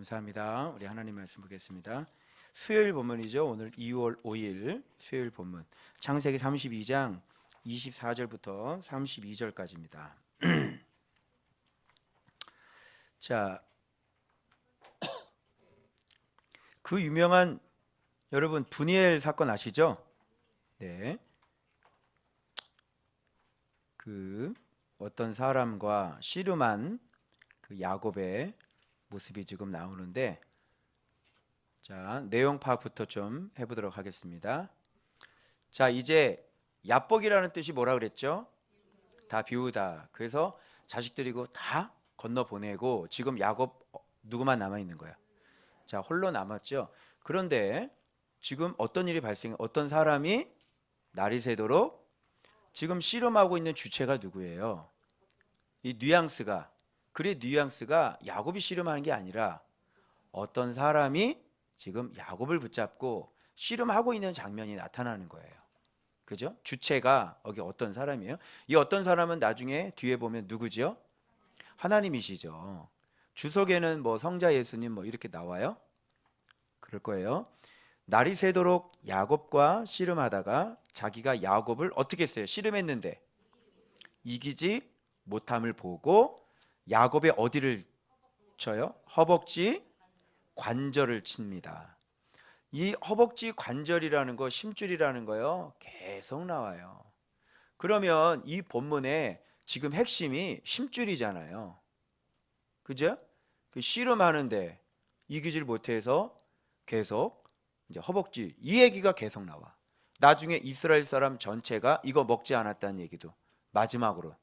감사합니다. 우리 하나님 말씀 보겠습니다. 수요일 본문이죠. 오늘 2월 5일 수요일 본문. 창세기 32장 24절부터 32절까지입니다. 자, 그 유명한 여러분 분이엘 사건 아시죠? 네. 그 어떤 사람과 씨름한 그 야곱의 모습이 지금 나오는데, 자, 내용 파악부터 좀 해보도록 하겠습니다. 자, 이제 야복이라는 뜻이 뭐라 그랬죠? 다 비우다. 그래서 자식들이고 다 건너 보내고 지금 야곱 누구만 남아 있는 거야? 자, 홀로 남았죠. 그런데 지금 어떤 일이 발생? 어떤 사람이 날이 새도록 지금 씨름하고 있는 주체가 누구예요? 이 뉘앙스가, 글의 뉘앙스가 야곱이 씨름하는 게 아니라 어떤 사람이 지금 야곱을 붙잡고 씨름하고 있는 장면이 나타나는 거예요. 그죠? 주체가 여기 어떤 사람이에요? 이 어떤 사람은 나중에 뒤에 보면 누구죠? 하나님이시죠. 주석에는 뭐 성자 예수님 뭐 이렇게 나와요? 그럴 거예요. 날이 새도록 야곱과 씨름하다가 자기가 야곱을 어떻게 했어요? 씨름했는데 이기지 못함을 보고 야곱의 어디를 쳐요? 허벅지 관절을 칩니다. 이 허벅지 관절이라는 거, 심줄이라는 거요, 계속 나와요. 그러면 이 본문에 지금 핵심이 심줄이잖아요. 그죠? 그 씨름하는데 이기질 못해서 계속 이제 허벅지, 이 얘기가 계속 나와. 나중에 이스라엘 사람 전체가 이거 먹지 않았다는 얘기도 마지막으로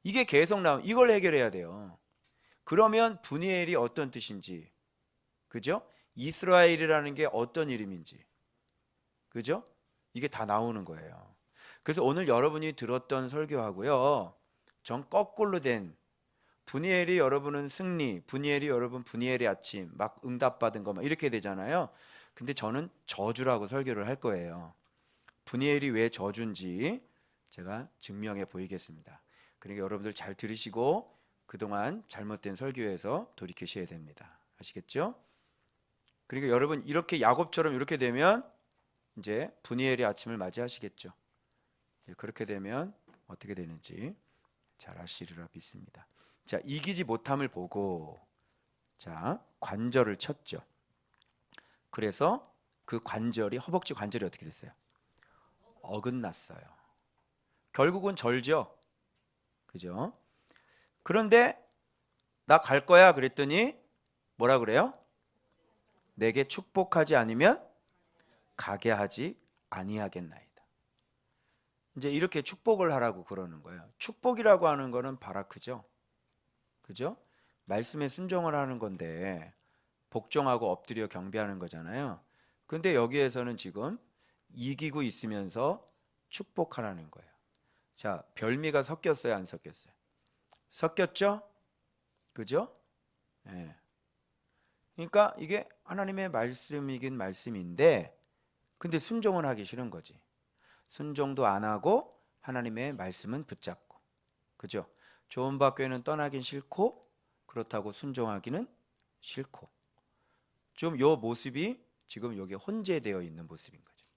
이게 계속 나오면 이걸 해결해야 돼요. 그러면 분이엘이 어떤 뜻인지, 그죠? 이스라엘이라는 게 어떤 이름인지, 그죠? 이게 다 나오는 거예요. 그래서 오늘 여러분이 들었던 설교하고요, 전 거꾸로 된 분이엘이 여러분은 승리, 분이엘이 여러분 분이엘의 아침, 막 응답받은 거 막 이렇게 되잖아요. 근데 저는 저주라고 설교를 할 거예요. 분이엘이 왜 저주인지 제가 증명해 보이겠습니다. 그러니까 여러분들 잘 들으시고 그동안 잘못된 설교에서 돌이키셔야 됩니다. 아시겠죠? 그러니까 여러분 이렇게 야곱처럼 이렇게 되면 이제 분이엘의 아침을 맞이하시겠죠. 그렇게 되면 어떻게 되는지 잘 아시리라 믿습니다. 자, 이기지 못함을 보고 자, 관절을 쳤죠. 그래서 그 관절이, 허벅지 관절이 어떻게 됐어요? 어긋났어요. 결국은 절죠. 그죠? 그런데 나 갈 거야 그랬더니 뭐라 그래요? 내게 축복하지 않으면 가게 하지 아니하겠나이다. 이제 이렇게 축복을 하라고 그러는 거예요. 축복이라고 하는 거는 바라크죠. 그죠? 말씀에 순종을 하는 건데 복종하고 엎드려 경배하는 거잖아요. 근데 여기에서는 지금 이기고 있으면서 축복하라는 거예요. 자, 별미가 섞였어요, 안 섞였어요? 섞였죠? 그죠? 예. 그러니까 이게 하나님의 말씀이긴 말씀인데 근데 순종은 하기 싫은 거지. 순종도 안 하고 하나님의 말씀은 붙잡고. 그죠? 좋은 밖에는 떠나긴 싫고 그렇다고 순종하기는 싫고. 좀 요 모습이 지금 여기 혼재되어 있는 모습인 거죠.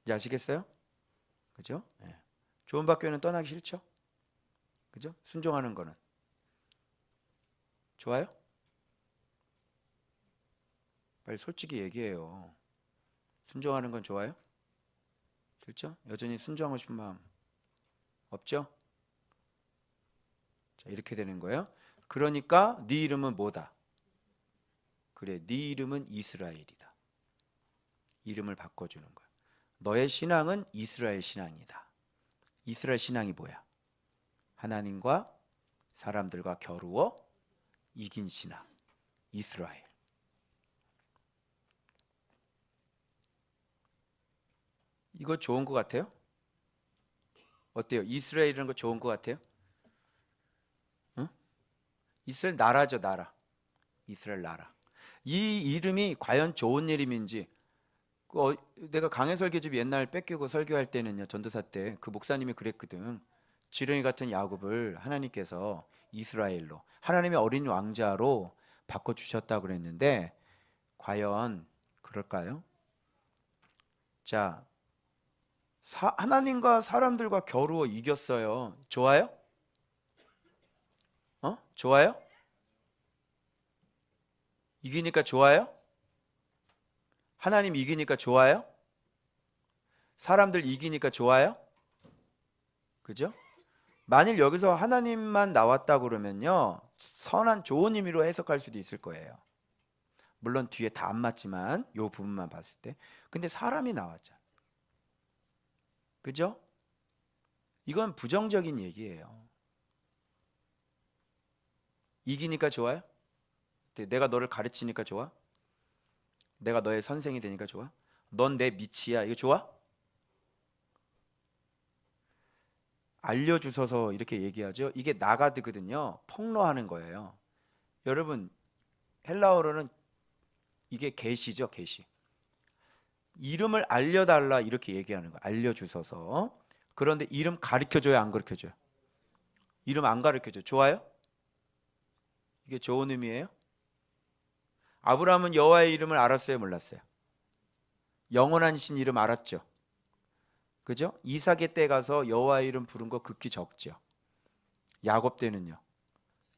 이제 아시겠어요? 그죠? 예. 좋은 밖에는 떠나기 싫죠? 그죠? 순종하는 거는 좋아요? 빨리 솔직히 얘기해요. 순종하는 건 좋아요? 싫죠? 여전히 순종하고 싶은 마음 없죠? 자, 이렇게 되는 거예요. 그러니까 네 이름은 뭐다? 그래, 네 이름은 이스라엘이다. 이름을 바꿔주는 거야. 너의 신앙은 이스라엘 신앙이다. 이스라엘 신앙이 뭐야? 하나님과 사람들과 겨루어 이긴 신앙, 이스라엘. 이거 좋은 것 같아요? 어때요? 이스라엘이라는 거 좋은 것 같아요? 응? 이스라엘 나라죠, 나라. 이스라엘 나라. 이 이름이 과연 좋은 이름인지 내가 강해 설교집 옛날 뺏기고 설교할 때는요, 전도사 때 그 목사님이 그랬거든. 지렁이 같은 야곱을 하나님께서 이스라엘로, 하나님의 어린 왕자로 바꿔주셨다고 그랬는데 과연 그럴까요? 자, 하나님과 사람들과 겨루어 이겼어요. 좋아요? 좋아요? 이기니까 좋아요? 하나님 이기니까 좋아요? 사람들 이기니까 좋아요? 그죠? 만일 여기서 하나님만 나왔다 그러면요, 선한 좋은 의미로 해석할 수도 있을 거예요. 물론 뒤에 다 안 맞지만 요 부분만 봤을 때. 근데 사람이 나왔잖아. 그죠? 이건 부정적인 얘기예요. 이기니까 좋아요? 내가 너를 가르치니까 좋아? 내가 너의 선생이 되니까 좋아? 넌 내 밑이야. 이거 좋아? 알려주셔서 이렇게 얘기하죠. 이게 나가드거든요. 폭로하는 거예요. 여러분, 헬라어로는 이게 계시죠, 계시. 이름을 알려달라 이렇게 얘기하는 거예요. 알려주셔서. 그런데 이름 가르쳐줘요, 안 가르쳐줘요? 이름 안 가르쳐줘요. 좋아요? 이게 좋은 의미예요? 아브라함은 여호와의 이름을 알았어요, 몰랐어요? 영원한 신 이름 알았죠? 그죠? 이삭의 때 가서 여호와의 이름 부른 거 극히 적죠. 야곱 때는요.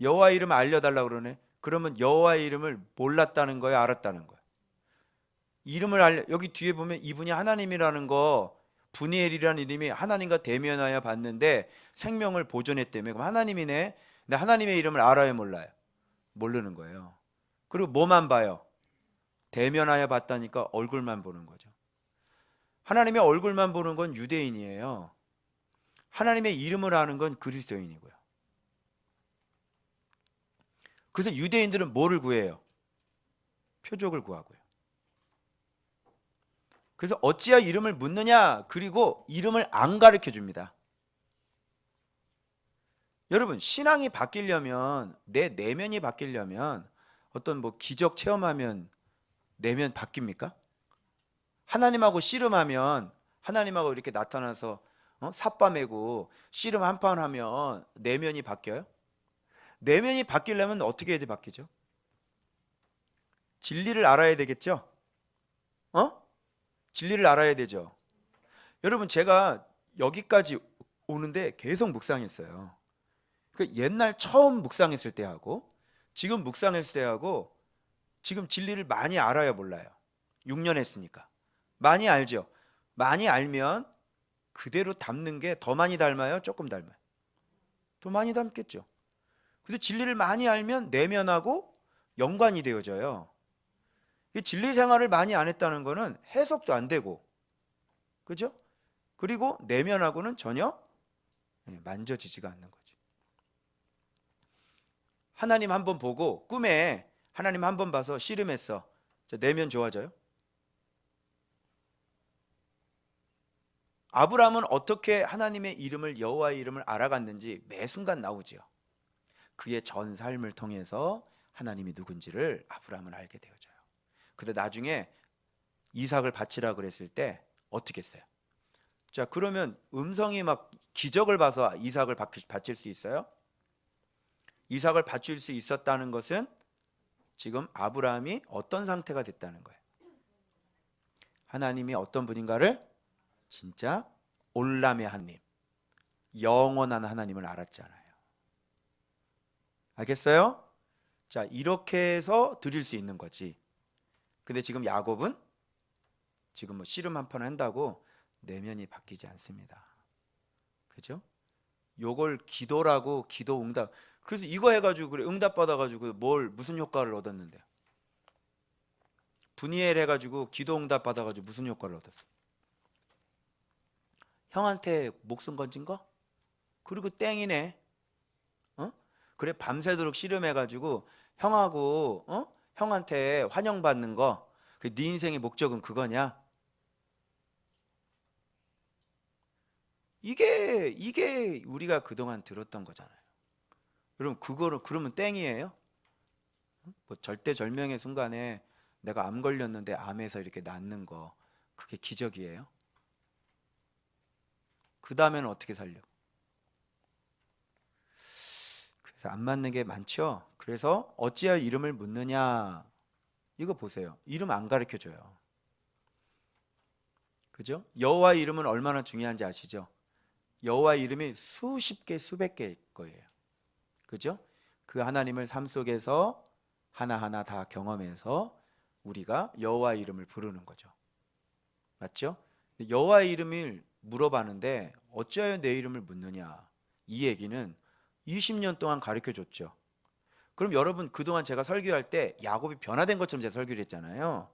여호와 이름 알려달라 그러네. 그러면 여호와의 이름을 몰랐다는 거예요, 알았다는 거예요? 이름을 여기 뒤에 보면 이분이 하나님이라는 거, 분이엘이라는 이름이 하나님과 대면하여 봤는데 생명을 보존했다며. 그럼 하나님이네. 근데 하나님의 이름을 알아요, 몰라요? 모르는 거예요. 그리고 뭐만 봐요? 대면하여 봤다니까 얼굴만 보는 거죠. 하나님의 얼굴만 보는 건 유대인이에요. 하나님의 이름을 아는 건 그리스도인이고요. 그래서 유대인들은 뭐를 구해요? 표적을 구하고요. 그래서 어찌하여 이름을 묻느냐? 그리고 이름을 안 가르쳐 줍니다. 여러분, 신앙이 바뀌려면, 내 내면이 바뀌려면 어떤 뭐 기적 체험하면 내면 바뀝니까? 하나님하고 씨름하면, 하나님하고 이렇게 나타나서 삿바 메고 씨름 한 판 하면 내면이 바뀌어요? 내면이 바뀌려면 어떻게 해야 바뀌죠? 진리를 알아야 되겠죠? 진리를 알아야 되죠. 여러분, 제가 여기까지 오는데 계속 묵상했어요. 그 옛날 처음 묵상했을 때하고 지금 묵상했을 때하고 지금 진리를 많이 알아야 몰라요. 6년 했으니까. 많이 알죠. 많이 알면 그대로 닮는 게 더 많이 닮아요, 조금 닮아요? 더 많이 닮겠죠. 그래서 진리를 많이 알면 내면하고 연관이 되어져요. 이 진리 생활을 많이 안 했다는 거는 해석도 안 되고, 그죠? 그리고 내면하고는 전혀 만져지지가 않는 거죠. 하나님 한번 보고 꿈에 하나님 한번 봐서 씨름했어. 내면 좋아져요? 아브라함은 어떻게 하나님의 이름을, 여호와의 이름을 알아갔는지 매 순간 나오지요. 그의 전 삶을 통해서 하나님이 누군지를 아브라함은 알게 되어져요. 근데 나중에 이삭을 바치라 그랬을 때 어떻게 했어요? 자, 그러면 음성이 막 기적을 봐서 이삭을 바칠 수 있어요? 이삭을 바칠 수 있었다는 것은 지금 아브라함이 어떤 상태가 됐다는 거예요. 하나님이 어떤 분인가를 진짜 올람의 하나님, 영원한 하나님을 알았잖아요. 알겠어요? 자, 이렇게 해서 드릴 수 있는 거지. 근데 지금 야곱은 지금 뭐 씨름 한 판 한다고 내면이 바뀌지 않습니다. 그죠? 요걸 기도라고, 기도 응답. 그래서 이거 해가지고 그래 응답 받아가지고 무슨 효과를 얻었는데요? 분이엘 해가지고 기도 응답 받아가지고 무슨 효과를 얻었어? 형한테 목숨 건진 거? 그리고 땡이네. 그래 밤새도록 씨름해가지고 형하고 형한테 환영받는 거. 네 인생의 목적은 그거냐? 이게 우리가 그동안 들었던 거잖아요. 여러분, 그거를 그러면 땡이에요? 뭐 절대절명의 순간에 내가 암 걸렸는데 암에서 이렇게 낫는 거, 그게 기적이에요? 그 다음에는 어떻게 살려? 그래서 안 맞는 게 많죠. 그래서 어찌하여 이름을 묻느냐, 이거 보세요. 이름 안 가르쳐 줘요. 그죠? 여호와 이름은 얼마나 중요한지 아시죠? 여호와 이름이 수십 개 수백 개일 거예요. 그죠? 그 하나님을 삶 속에서 하나하나 다 경험해서 우리가 여호와 이름을 부르는 거죠. 맞죠? 여호와 이름을 물어봤는데 어찌하여 내 이름을 묻느냐, 이 얘기는 20년 동안 가르쳐 줬죠. 그럼 여러분, 그동안 제가 설교할 때 야곱이 변화된 것처럼 제가 설교를 했잖아요.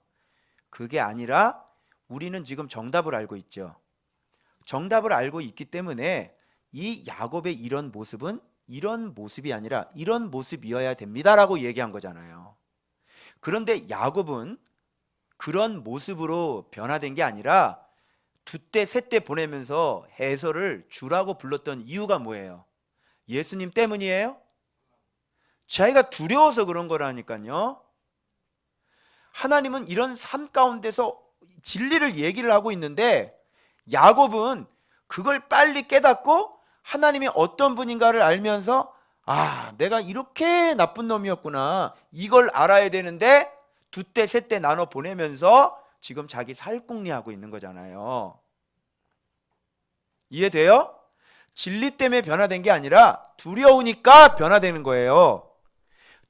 그게 아니라 우리는 지금 정답을 알고 있죠. 정답을 알고 있기 때문에 이 야곱의 이런 모습은 이런 모습이 아니라 이런 모습이어야 됩니다라고 얘기한 거잖아요. 그런데 야곱은 그런 모습으로 변화된 게 아니라 두때 셋때 보내면서 해설을 주라고 불렀던 이유가 뭐예요? 예수님 때문이에요? 자기가 두려워서 그런 거라니까요. 하나님은 이런 삶 가운데서 진리를 얘기를 하고 있는데 야곱은 그걸 빨리 깨닫고 하나님이 어떤 분인가를 알면서 내가 이렇게 나쁜 놈이었구나, 이걸 알아야 되는데 두때 셋때 나눠 보내면서 지금 자기 살궁리하고 있는 거잖아요. 이해돼요? 진리 때문에 변화된 게 아니라 두려우니까 변화되는 거예요.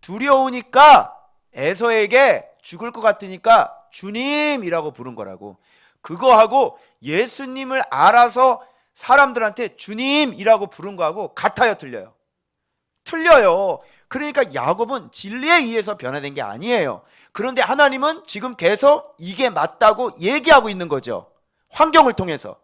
두려우니까 에서에게 죽을 것 같으니까 주님이라고 부른 거라고. 그거하고 예수님을 알아서 사람들한테 주님이라고 부른 거하고 같아요, 틀려요? 틀려요. 그러니까 야곱은 진리에 의해서 변화된 게 아니에요. 그런데 하나님은 지금 계속 이게 맞다고 얘기하고 있는 거죠. 환경을 통해서.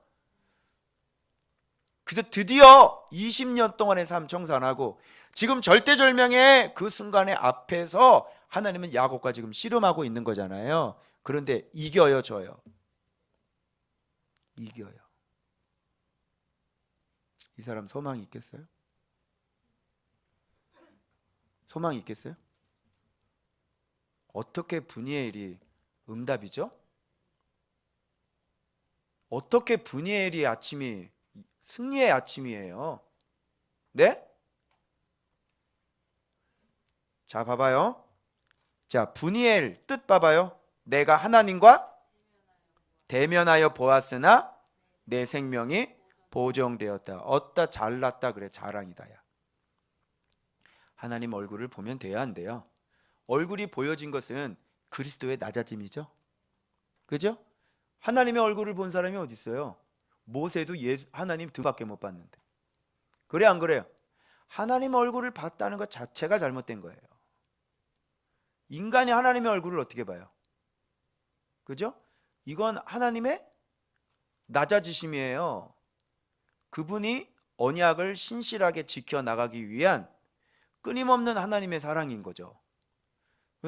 그래서 드디어 20년 동안의 삶 청산하고 지금 절대절명의 그 순간의 앞에서 하나님은 야곱과 지금 씨름하고 있는 거잖아요. 그런데 이겨요, 져요? 이겨요. 이 사람 소망이 있겠어요? 소망이 있겠어요? 어떻게 분이엘이 응답이죠? 어떻게 분이엘이 아침이 승리의 아침이에요? 네? 자, 봐봐요. 자, 분이엘 뜻 봐봐요. 내가 하나님과 대면하여 보았으나 내 생명이 보정되었다. 어따 잘났다 그래. 자랑이다. 야. 하나님 얼굴을 보면 돼야 안 돼요? 얼굴이 보여진 것은 그리스도의 낮아짐이죠. 그죠? 하나님의 얼굴을 본 사람이 어디 있어요? 모세도 하나님 등밖에 못 봤는데. 그래 안 그래요? 하나님 얼굴을 봤다는 것 자체가 잘못된 거예요. 인간이 하나님의 얼굴을 어떻게 봐요? 그죠? 이건 하나님의 낮아지심이에요. 그분이 언약을 신실하게 지켜나가기 위한 끊임없는 하나님의 사랑인 거죠.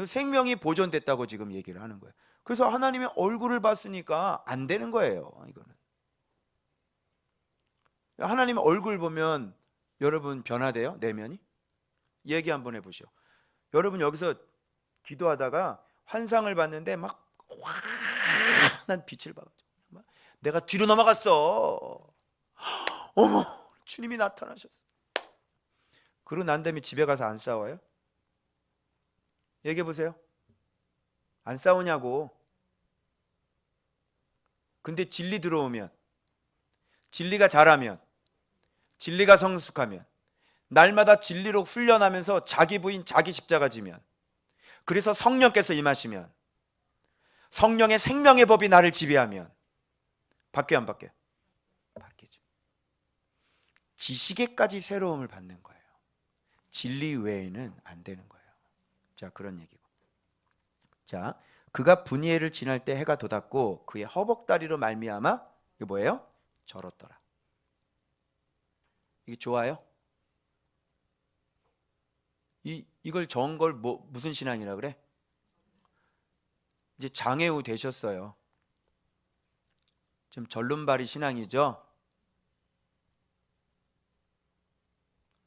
생명이 보존됐다고 지금 얘기를 하는 거예요. 그래서 하나님의 얼굴을 봤으니까 안 되는 거예요. 이거는 하나님의 얼굴 보면 여러분 변화돼요? 내면이? 얘기 한번 해보시오. 여러분 여기서 기도하다가 환상을 봤는데 막 환한 빛을 봐가지고 내가 뒤로 넘어갔어. 어머, 주님이 나타나셨어. 그러고 난 다음에 집에 가서 안 싸워요? 얘기해 보세요. 안 싸우냐고. 근데 진리 들어오면, 진리가 자라면, 진리가 성숙하면, 날마다 진리로 훈련하면서 자기 부인 자기 십자가 지면, 그래서 성령께서 임하시면, 성령의 생명의 법이 나를 지배하면 바뀌어 안 바뀌어요? 바뀌죠. 지식에까지 새로움을 받는 거예요. 진리 외에는 안 되는 거예요. 자, 그런 얘기고. 자, 그가 분이엘을 지날 때 해가 돋았고 그의 허벅다리로 말미암아 이게 뭐예요? 절었더라. 이게 좋아요? 이걸 정한 걸 무슨 신앙이라 그래? 이제 장애우 되셨어요. 지금 절름발이 신앙이죠.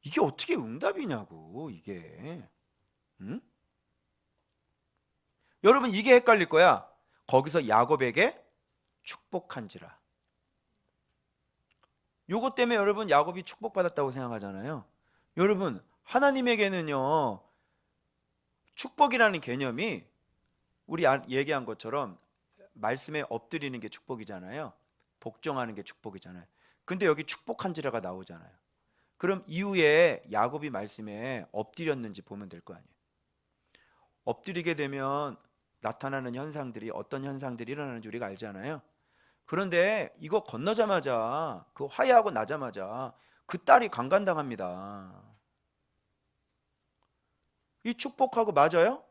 이게 어떻게 응답이냐고 이게. 응? 여러분 이게 헷갈릴 거야. 거기서 야곱에게 축복한지라. 요것 때문에 여러분 야곱이 축복받았다고 생각하잖아요. 여러분 하나님에게는요, 축복이라는 개념이 우리 얘기한 것처럼 말씀에 엎드리는 게 축복이잖아요. 복종하는 게 축복이잖아요. 근데 여기 축복한지라가 나오잖아요. 그럼 이후에 야곱이 말씀에 엎드렸는지 보면 될 거 아니에요. 엎드리게 되면 나타나는 현상들이 어떤 현상들이 일어나는지 우리가 알잖아요. 그런데 이거 건너자마자, 그 화해하고 나자마자 그 딸이 강간당합니다. 이 축복하고 맞아요?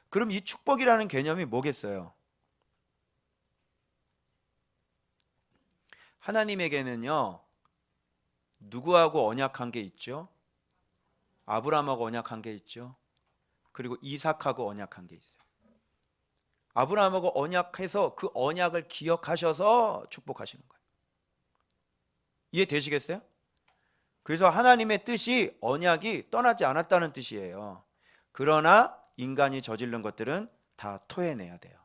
그럼 이 축복이라는 개념이 뭐겠어요? 하나님에게는요, 누구하고 언약한 게 있죠? 아브라함하고 언약한 게 있죠. 그리고 이삭하고 언약한 게 있어요. 아브라함하고 언약해서 그 언약을 기억하셔서 축복하시는 거예요. 이해되시겠어요? 그래서 하나님의 뜻이, 언약이 떠나지 않았다는 뜻이에요. 그러나 인간이 저지른 것들은 다 토해내야 돼요.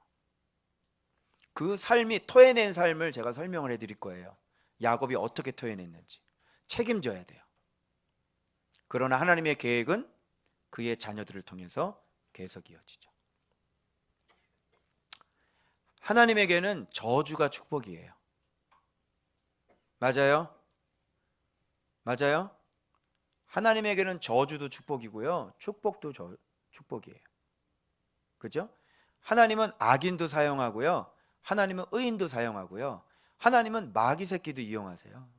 그 삶이, 토해낸 삶을 제가 설명을 해드릴 거예요. 야곱이 어떻게 토해냈는지 책임져야 돼요. 그러나 하나님의 계획은 그의 자녀들을 통해서 계속 이어지죠. 하나님에게는 저주가 축복이에요. 맞아요? 맞아요? 하나님에게는 저주도 축복이고요, 축복도 축복이에요. 그죠? 하나님은 악인도 사용하고요, 하나님은 의인도 사용하고요, 하나님은 마귀 새끼도 이용하세요.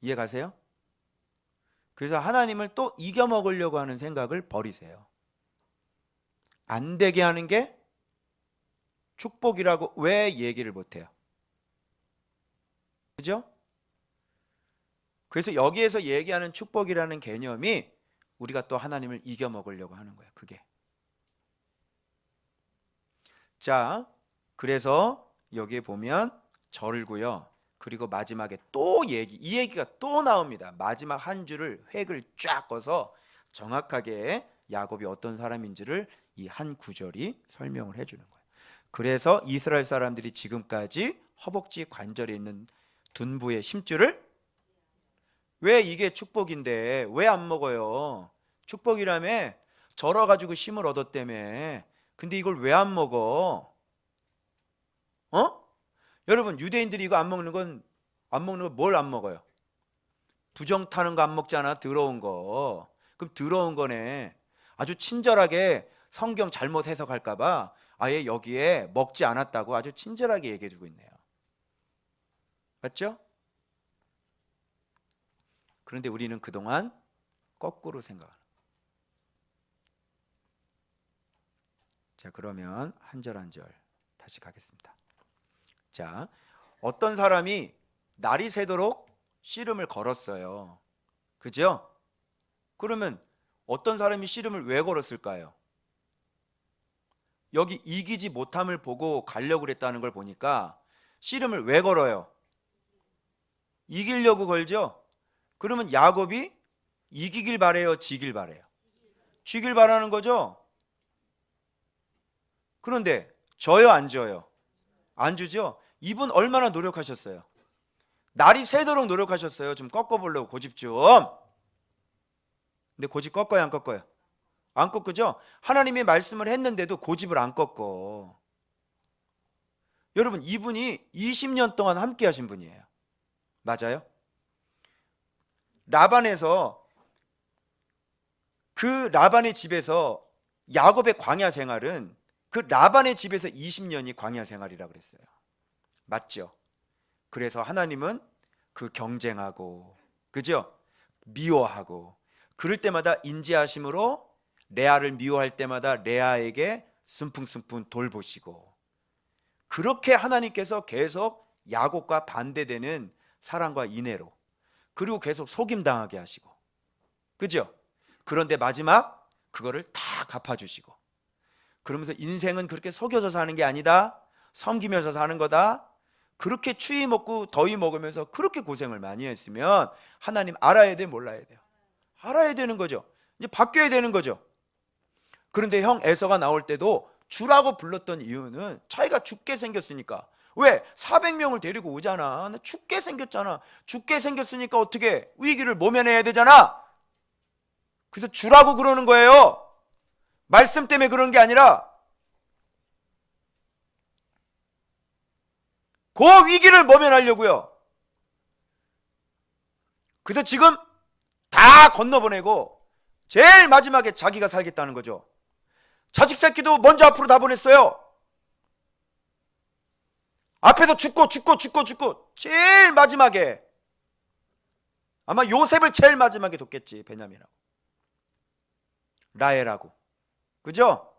이해 가세요? 그래서 하나님을 또 이겨먹으려고 하는 생각을 버리세요. 안 되게 하는 게 축복이라고 왜 얘기를 못해요? 그죠? 그래서 여기에서 얘기하는 축복이라는 개념이 우리가 또 하나님을 이겨먹으려고 하는 거예요. 그게. 자, 그래서 여기에 보면 절고요, 그리고 마지막에 또 이 얘기가 또 나옵니다. 마지막 한 줄을 획을 쫙 꺼서 정확하게 야곱이 어떤 사람인지를 이 한 구절이 설명을 해주는 거예요. 그래서 이스라엘 사람들이 지금까지 허벅지 관절에 있는 둔부의 심줄을, 왜 이게 축복인데 왜 안 먹어요? 축복이라며, 절어가지고 힘을 얻었다며. 근데 이걸 왜 안 먹어? 여러분, 유대인들이 이거 안 먹는 건 뭘 안 먹어요? 부정 타는 거 안 먹잖아, 더러운 거. 그럼 더러운 거네. 아주 친절하게 성경 잘못 해석할까봐 아예 여기에 먹지 않았다고 아주 친절하게 얘기해주고 있네요. 맞죠? 그런데 우리는 그동안 거꾸로 생각하는. 자, 그러면 한 절 한 절 다시 가겠습니다. 자, 어떤 사람이 날이 새도록 씨름을 걸었어요. 그죠? 그러면 어떤 사람이 씨름을 왜 걸었을까요? 여기 이기지 못함을 보고 가려고 그랬다는 걸 보니까 씨름을 왜 걸어요? 이기려고 걸죠? 그러면 야곱이 이기길 바래요, 지길 바래요? 지길 바라는 거죠? 그런데 져요, 안 져요? 안 주죠? 이분 얼마나 노력하셨어요? 날이 새도록 노력하셨어요. 좀 꺾어보려고, 고집 좀. 근데 고집 꺾어요, 안 꺾어요? 안 꺾죠? 하나님이 말씀을 했는데도 고집을 안 꺾어. 여러분, 이분이 20년 동안 함께 하신 분이에요. 맞아요? 라반에서, 그 라반의 집에서 야곱의 광야 생활은 그 라반의 집에서 20년이 광야 생활이라고 그랬어요. 맞죠? 그래서 하나님은 그 경쟁하고, 그죠? 미워하고, 그럴 때마다 인지하심으로 레아를 미워할 때마다 레아에게 순풍순풍 돌보시고, 그렇게 하나님께서 계속 야곱과 반대되는 사랑과 인애로, 그리고 계속 속임당하게 하시고, 그죠? 그런데 마지막 그거를 다 갚아주시고, 그러면서 인생은 그렇게 속여서 사는 게 아니다, 섬기면서 사는 거다. 그렇게 추위 먹고 더위 먹으면서 그렇게 고생을 많이 했으면 하나님 알아야 돼, 몰라야 돼요? 알아야 되는 거죠. 이제 바뀌어야 되는 거죠. 그런데 형 에서가 나올 때도 주라고 불렀던 이유는 자기가 죽게 생겼으니까. 왜? 400명을 데리고 오잖아. 나 죽게 생겼잖아. 죽게 생겼으니까 어떻게 위기를 모면해야 되잖아. 그래서 주라고 그러는 거예요. 말씀 때문에 그런 게 아니라 그 위기를 모면하려고요. 그래서 지금 다 건너보내고 제일 마지막에 자기가 살겠다는 거죠. 자식 새끼도 먼저 앞으로 다 보냈어요. 앞에서 죽고 제일 마지막에 아마 요셉을 제일 마지막에 돕겠지. 베냐민하고 라헬하고. 그죠?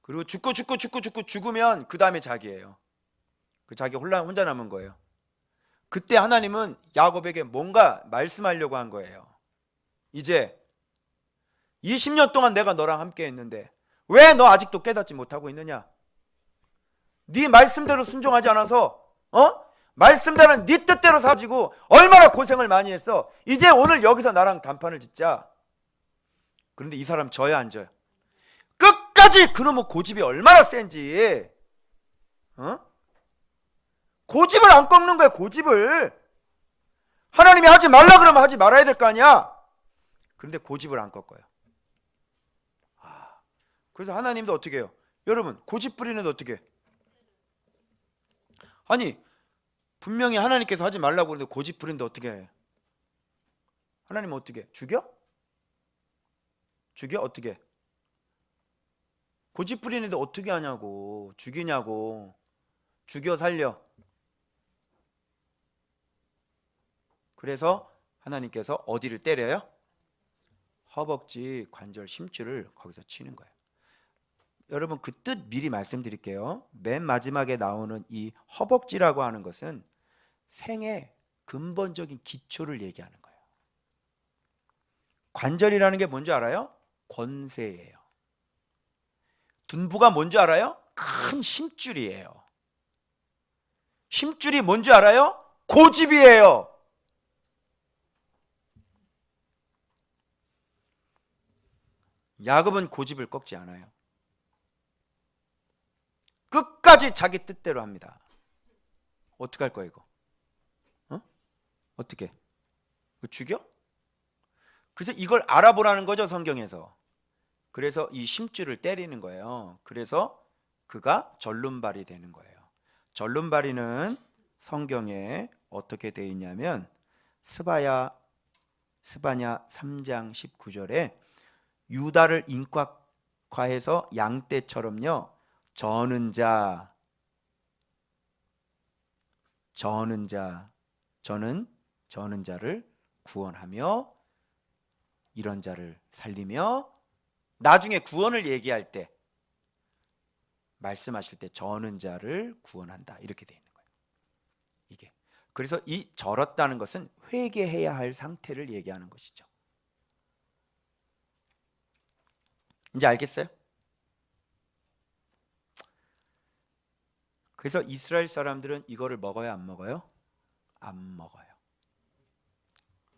그리고 죽으면 그 다음에 자기예요. 그 자기 혼자 남은 거예요. 그때 하나님은 야곱에게 뭔가 말씀하려고 한 거예요. 이제 20년 동안 내가 너랑 함께 했는데 왜 너 아직도 깨닫지 못하고 있느냐? 네 말씀대로 순종하지 않아서 말씀대로 네 뜻대로 사지고 얼마나 고생을 많이 했어. 이제 오늘 여기서 나랑 단판을 짓자. 그런데 이 사람 져요 안 져요? 끝까지 그놈의 고집이 얼마나 센지. 고집을 안 꺾는 거야. 고집을. 하나님이 하지 말라 그러면 하지 말아야 될 거 아니야. 그런데 고집을 안 꺾어요. 그래서 하나님도 어떻게 해요? 여러분 고집 부리는 데 어떻게 해? 아니 분명히 하나님께서 하지 말라고 그러는데 고집 부리는데 어떻게 해? 하나님은 어떻게 해? 죽여? 어떻게 해? 고집 부리는데 어떻게 하냐고. 죽이냐고. 죽여 살려. 그래서 하나님께서 어디를 때려요? 허벅지 관절 심줄을 거기서 치는 거예요. 여러분 그 뜻 미리 말씀드릴게요. 맨 마지막에 나오는 이 허벅지라고 하는 것은 생의 근본적인 기초를 얘기하는 거예요. 관절이라는 게 뭔지 알아요? 권세예요. 둔부가 뭔지 알아요? 큰 심줄이에요. 심줄이 뭔지 알아요? 고집이에요. 야곱은 고집을 꺾지 않아요. 끝까지 자기 뜻대로 합니다. 어떻게 할 거야 이거? 어떻게? 죽여? 그래서 이걸 알아보라는 거죠 성경에서. 그래서 이 심줄을 때리는 거예요. 그래서 그가 절름발이 되는 거예요. 절름발이는 성경에 어떻게 되어 있냐면 스바냐 3장 19절에 유다를 인격화해서 양떼처럼요 저는 자를 구원하며 이런 자를 살리며 나중에 구원을 얘기할 때 말씀하실 때 저는 자를 구원한다 이렇게 되어 있는 거예요. 이게 그래서 이 절었다는 것은 회개해야 할 상태를 얘기하는 것이죠. 이제 알겠어요? 그래서 이스라엘 사람들은 이거를 먹어야 안 먹어요? 안 먹어요.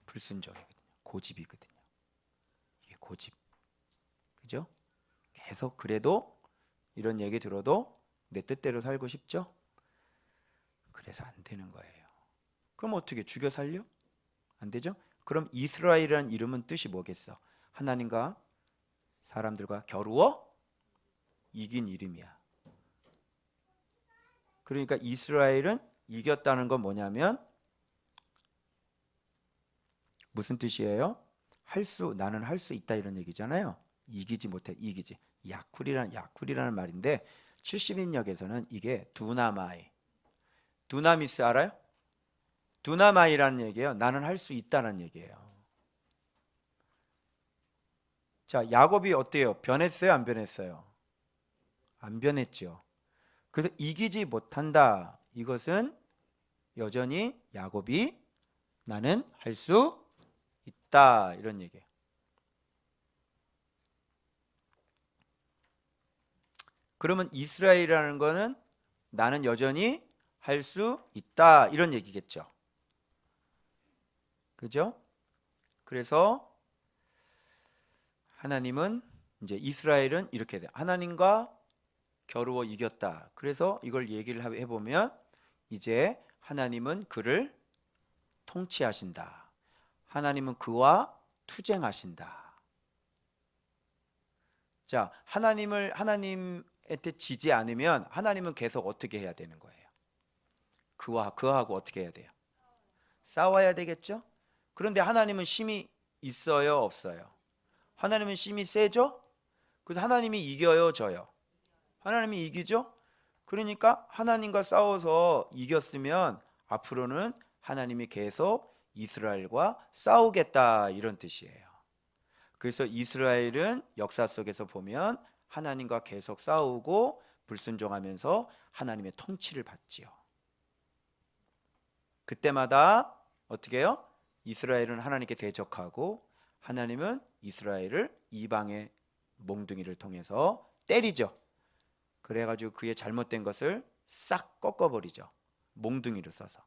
불순종이거든요. 고집이거든요. 이게 고집. 그죠? 계속 그래도 이런 얘기 들어도 내 뜻대로 살고 싶죠? 그래서 안 되는 거예요. 그럼 어떻게 죽여 살려? 안 되죠? 그럼 이스라엘이라는 이름은 뜻이 뭐겠어? 하나님과 사람들과 겨루어 이긴 이름이야. 그러니까 이스라엘은 이겼다는 건 뭐냐면 무슨 뜻이에요? 나는 할 수 있다 이런 얘기잖아요. 이기지 못해. 이기지. 야쿨이라는 말인데 70인역에서는 이게 두나미스 알아요? 두나마이라는 얘기예요. 나는 할 수 있다는 얘기예요. 자, 야곱이 어때요? 변했어요? 안 변했어요? 안 변했죠. 그래서 이기지 못한다. 이것은 여전히 야곱이 나는 할 수 있다 이런 얘기예요. 그러면 이스라엘이라는 거는 나는 여전히 할 수 있다 이런 얘기겠죠. 그죠? 그래서 하나님은 이제 이스라엘은 이렇게 돼요. 하나님과 겨루어 이겼다. 그래서 이걸 얘기를 해보면 이제 하나님은 그를 통치하신다. 하나님은 그와 투쟁하신다. 자, 하나님한테 지지 않으면 하나님은 계속 어떻게 해야 되는 거예요? 그하고 어떻게 해야 돼요? 싸워야 되겠죠? 그런데 하나님은 힘이 있어요, 없어요? 하나님은 힘이 세죠? 그래서 하나님이 이겨요, 져요? 하나님이 이기죠? 그러니까 하나님과 싸워서 이겼으면 앞으로는 하나님이 계속 이스라엘과 싸우겠다, 이런 뜻이에요. 그래서 이스라엘은 역사 속에서 보면 하나님과 계속 싸우고 불순종하면서 하나님의 통치를 받지요. 그때마다 어떻게 해요? 이스라엘은 하나님께 대적하고 하나님은 이스라엘을 이방의 몽둥이를 통해서 때리죠. 그래가지고 그의 잘못된 것을 싹 꺾어버리죠. 몽둥이를 써서.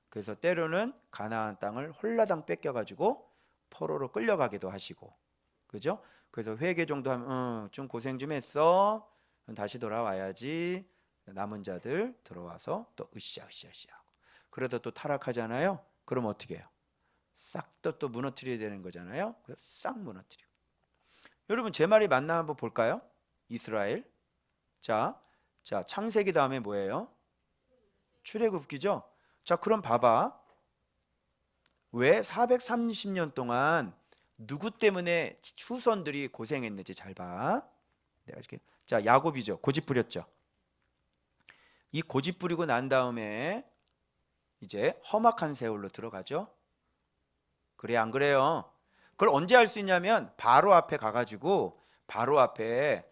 그래서 때로는 가나안 땅을 홀라당 뺏겨가지고 포로로 끌려가기도 하시고, 그죠? 그래서 회개 정도 하면 좀 고생 좀 했어, 다시 돌아와야지. 남은 자들 들어와서 또 으쌰으쌰으쌰 하고, 그러다 또 타락하잖아요. 그럼 어떻게 해요? 싹 또 무너뜨려야 되는 거잖아요. 그래서 싹 무너뜨리고. 여러분 제 말이 맞나 한번 볼까요? 이스라엘. 자, 창세기 다음에 뭐예요? 출애굽기죠. 자, 그럼 봐봐. 왜 430년 동안 누구 때문에 후손들이 고생했는지 잘 봐. 내가 이렇게, 자, 야곱이죠. 고집 부렸죠. 이 고집 부리고 난 다음에 이제 험악한 세월로 들어가죠. 그래, 안 그래요? 그걸 언제 할 수 있냐면 바로 앞에 가가지고, 바로 앞에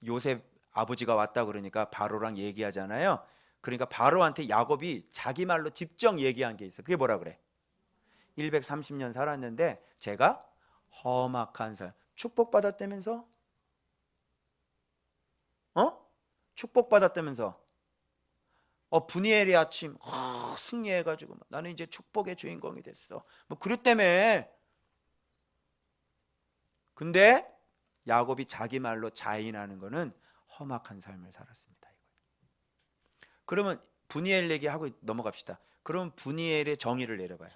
요셉 아버지가 왔다 그러니까 바로랑 얘기하잖아요. 그러니까 바로한테 야곱이 자기 말로 직접 얘기한 게 있어. 그게 뭐라 그래? 130년 살았는데 제가 험악한 살, 축복받았다면서? 축복받았다면서? 분이엘의 아침 승리해가지고 나는 이제 축복의 주인공이 됐어, 뭐 그랬다며. 근데 야곱이 자기 말로 자인하는 거는 험악한 삶을 살았습니다. 그러면 분이엘 얘기하고 넘어갑시다. 그럼 분이엘의 정의를 내려봐요.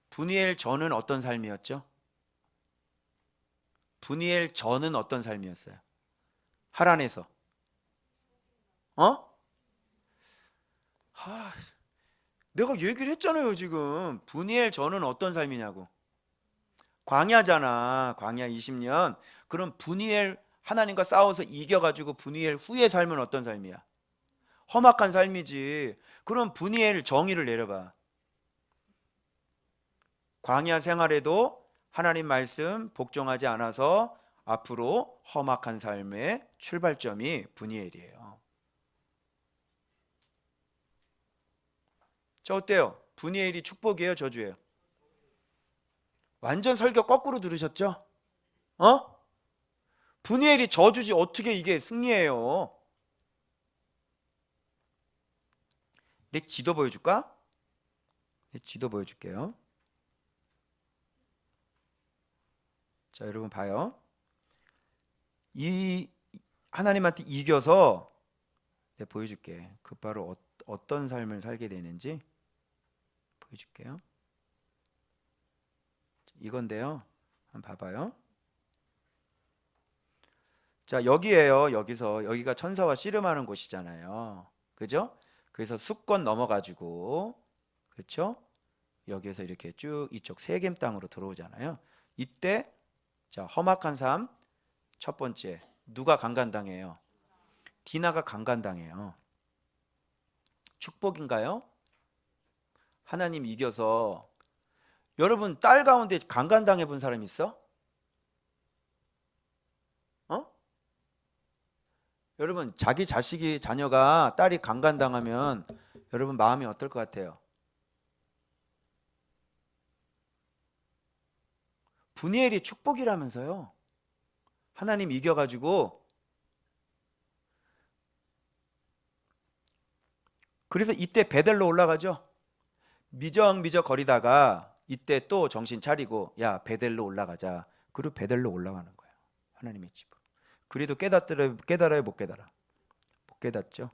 분이엘 전은 어떤 삶이었죠? 분이엘 전은 어떤 삶이었어요? 하란에서 내가 얘기를 했잖아요. 지금 분이엘 전은 어떤 삶이냐고. 광야잖아. 광야 20년. 그럼 분이엘 하나님과 싸워서 이겨가지고 분이엘 후의 삶은 어떤 삶이야? 험악한 삶이지. 그럼 분이엘 정의를 내려봐. 광야 생활에도 하나님 말씀 복종하지 않아서 앞으로 험악한 삶의 출발점이 분이엘이에요. 자, 어때요? 분이엘이 축복이에요, 저주예요? 완전 설교 거꾸로 들으셨죠? 분이엘이 저주지 어떻게 이게 승리예요? 내 지도 보여줄까? 내 지도 보여줄게요. 자, 여러분 봐요. 이 하나님한테 이겨서 내가 보여줄게. 그 바로 어떤 삶을 살게 되는지 보여줄게요. 이건데요. 한번 봐봐요. 자, 여기에요. 여기가 천사와 씨름하는 곳이잖아요. 그죠? 그래서 숫권 넘어가지고, 그렇죠? 여기에서 이렇게 쭉 이쪽 세겜 땅으로 들어오잖아요. 이때 자, 험악한 삶 첫 번째, 누가 강간당해요? 디나가 강간당해요. 축복인가요? 하나님 이겨서. 여러분 딸 가운데 강간당해 본 사람 있어? 여러분 자기 자녀가 딸이 강간당하면 여러분 마음이 어떨 것 같아요? 분이엘이 축복이라면서요. 하나님 이겨가지고. 그래서 이때 베델로 올라가죠. 미적미적 거리다가 이때 또 정신 차리고 야, 베델로 올라가자. 그리고 베델로 올라가는 거예요. 하나님의 집으로. 그래도 깨달아요, 못 깨달아? 못 깨닫죠.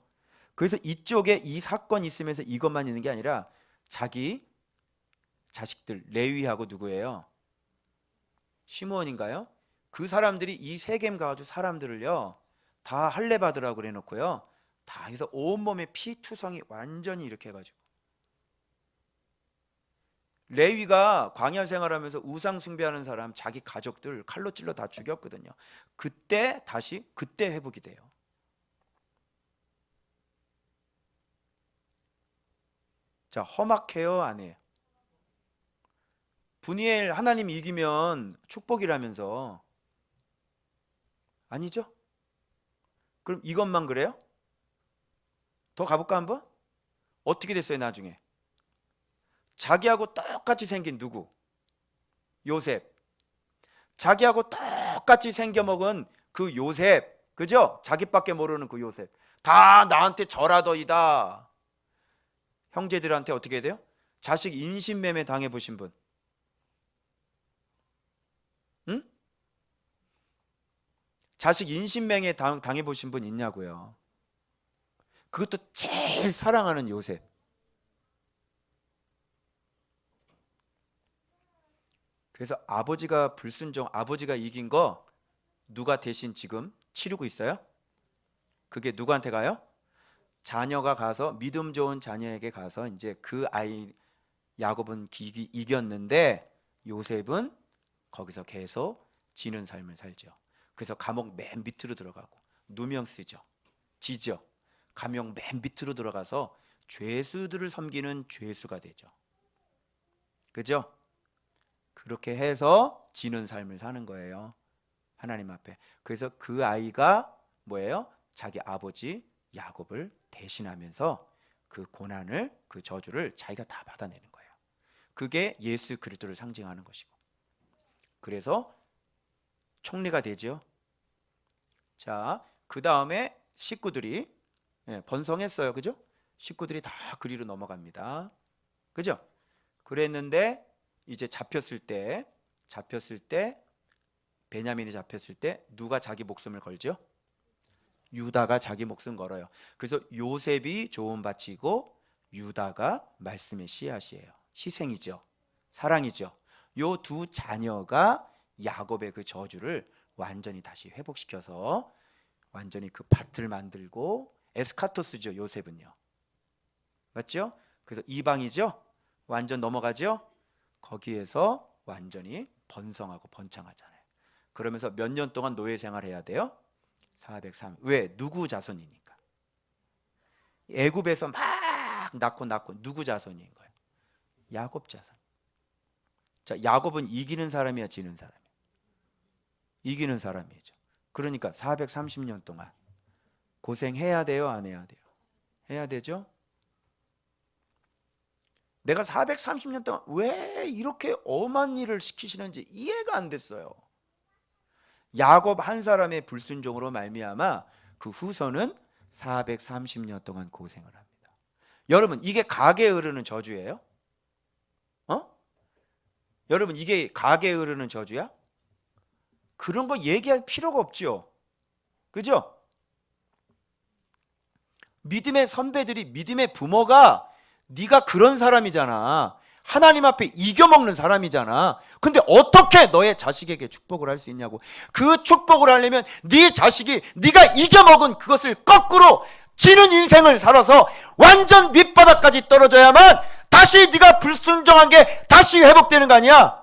그래서 이쪽에 이 사건이 있으면서 이것만 있는 게 아니라 자기 자식들 레위하고 누구예요? 시므온인가요? 그 사람들이 이 세겜 가가지고 사람들을요 다 할례 받으라고 그래 놓고요, 다 해서 온몸에 피투성이 완전히 이렇게 해가지고, 레위가 광야 생활하면서 우상 숭배하는 사람 자기 가족들 칼로 찔러 다 죽였거든요. 그때 다시 그때 회복이 돼요. 자, 험악해요, 안 해요? 분이엘 하나님 이기면 축복이라면서. 아니죠? 그럼 이것만 그래요? 더 가볼까 한번? 어떻게 됐어요 나중에? 자기하고 똑같이 생긴 누구? 요셉. 자기하고 똑같이 생겨먹은 그 요셉, 그죠? 자기밖에 모르는 그 요셉, 다 나한테 절하더이다. 형제들한테 어떻게 해야 돼요? 자식 인신매매 당해보신 분? 응? 자식 인신매매 당해보신 분 있냐고요? 그것도 제일 사랑하는 요셉. 그래서 아버지가 불순종, 아버지가 이긴 거 누가 대신 지금 치르고 있어요? 그게 누구한테 가요? 자녀가 가서, 믿음 좋은 자녀에게 가서 이제 그 아이, 야곱은 이겼는데 요셉은 거기서 계속 지는 삶을 살죠. 그래서 감옥 맨 밑으로 들어가고 누명 쓰죠. 지죠. 감옥 맨 밑으로 들어가서 죄수들을 섬기는 죄수가 되죠. 그죠? 그렇게 해서 지는 삶을 사는 거예요, 하나님 앞에. 그래서 그 아이가 뭐예요? 자기 아버지 야곱을 대신하면서 그 고난을, 그 저주를 자기가 다 받아내는 거예요. 그게 예수 그리스도를 상징하는 것이고, 그래서 총리가 되죠. 자, 그 다음에 식구들이 번성했어요, 그죠? 식구들이 다 그리로 넘어갑니다, 그죠? 그랬는데 이제 잡혔을 때 베냐민이 잡혔을 때 누가 자기 목숨을 걸죠? 유다가 자기 목숨 걸어요. 그래서 요셉이 좋은 밭이고 유다가 말씀의 씨앗이에요. 희생이죠, 사랑이죠. 요 두 자녀가 야곱의 그 저주를 완전히 다시 회복시켜서 완전히 그 밭을 만들고, 에스카토스죠 요셉은요, 맞죠? 그래서 이방이죠, 완전 넘어가죠. 거기에서 완전히 번성하고 번창하잖아요. 그러면서 몇 년 동안 노예 생활해야 돼요? 403. 왜? 누구 자손이니까. 애굽에서 막 낳고 누구 자손인 거예요? 야곱 자손. 자, 야곱은 이기는 사람이야, 지는 사람이야? 이기는 사람이죠. 그러니까 430년 동안 고생해야 돼요, 안 해야 돼요? 해야 되죠. 내가 430년 동안 왜 이렇게 엄한 일을 시키시는지 이해가 안 됐어요. 야곱 한 사람의 불순종으로 말미암아 그 후손은 430년 동안 고생을 합니다. 여러분, 이게 가게에 흐르는 저주예요? 여러분, 이게 가게에 흐르는 저주야? 그런 거 얘기할 필요가 없지요, 그죠? 믿음의 선배들이, 믿음의 부모가 네가 그런 사람이잖아, 하나님 앞에 이겨먹는 사람이잖아. 근데 어떻게 너의 자식에게 축복을 할 수 있냐고. 그 축복을 하려면 네 자식이 네가 이겨먹은 그것을 거꾸로 지는 인생을 살아서 완전 밑바닥까지 떨어져야만 다시 네가 불순종한 게 다시 회복되는 거 아니야?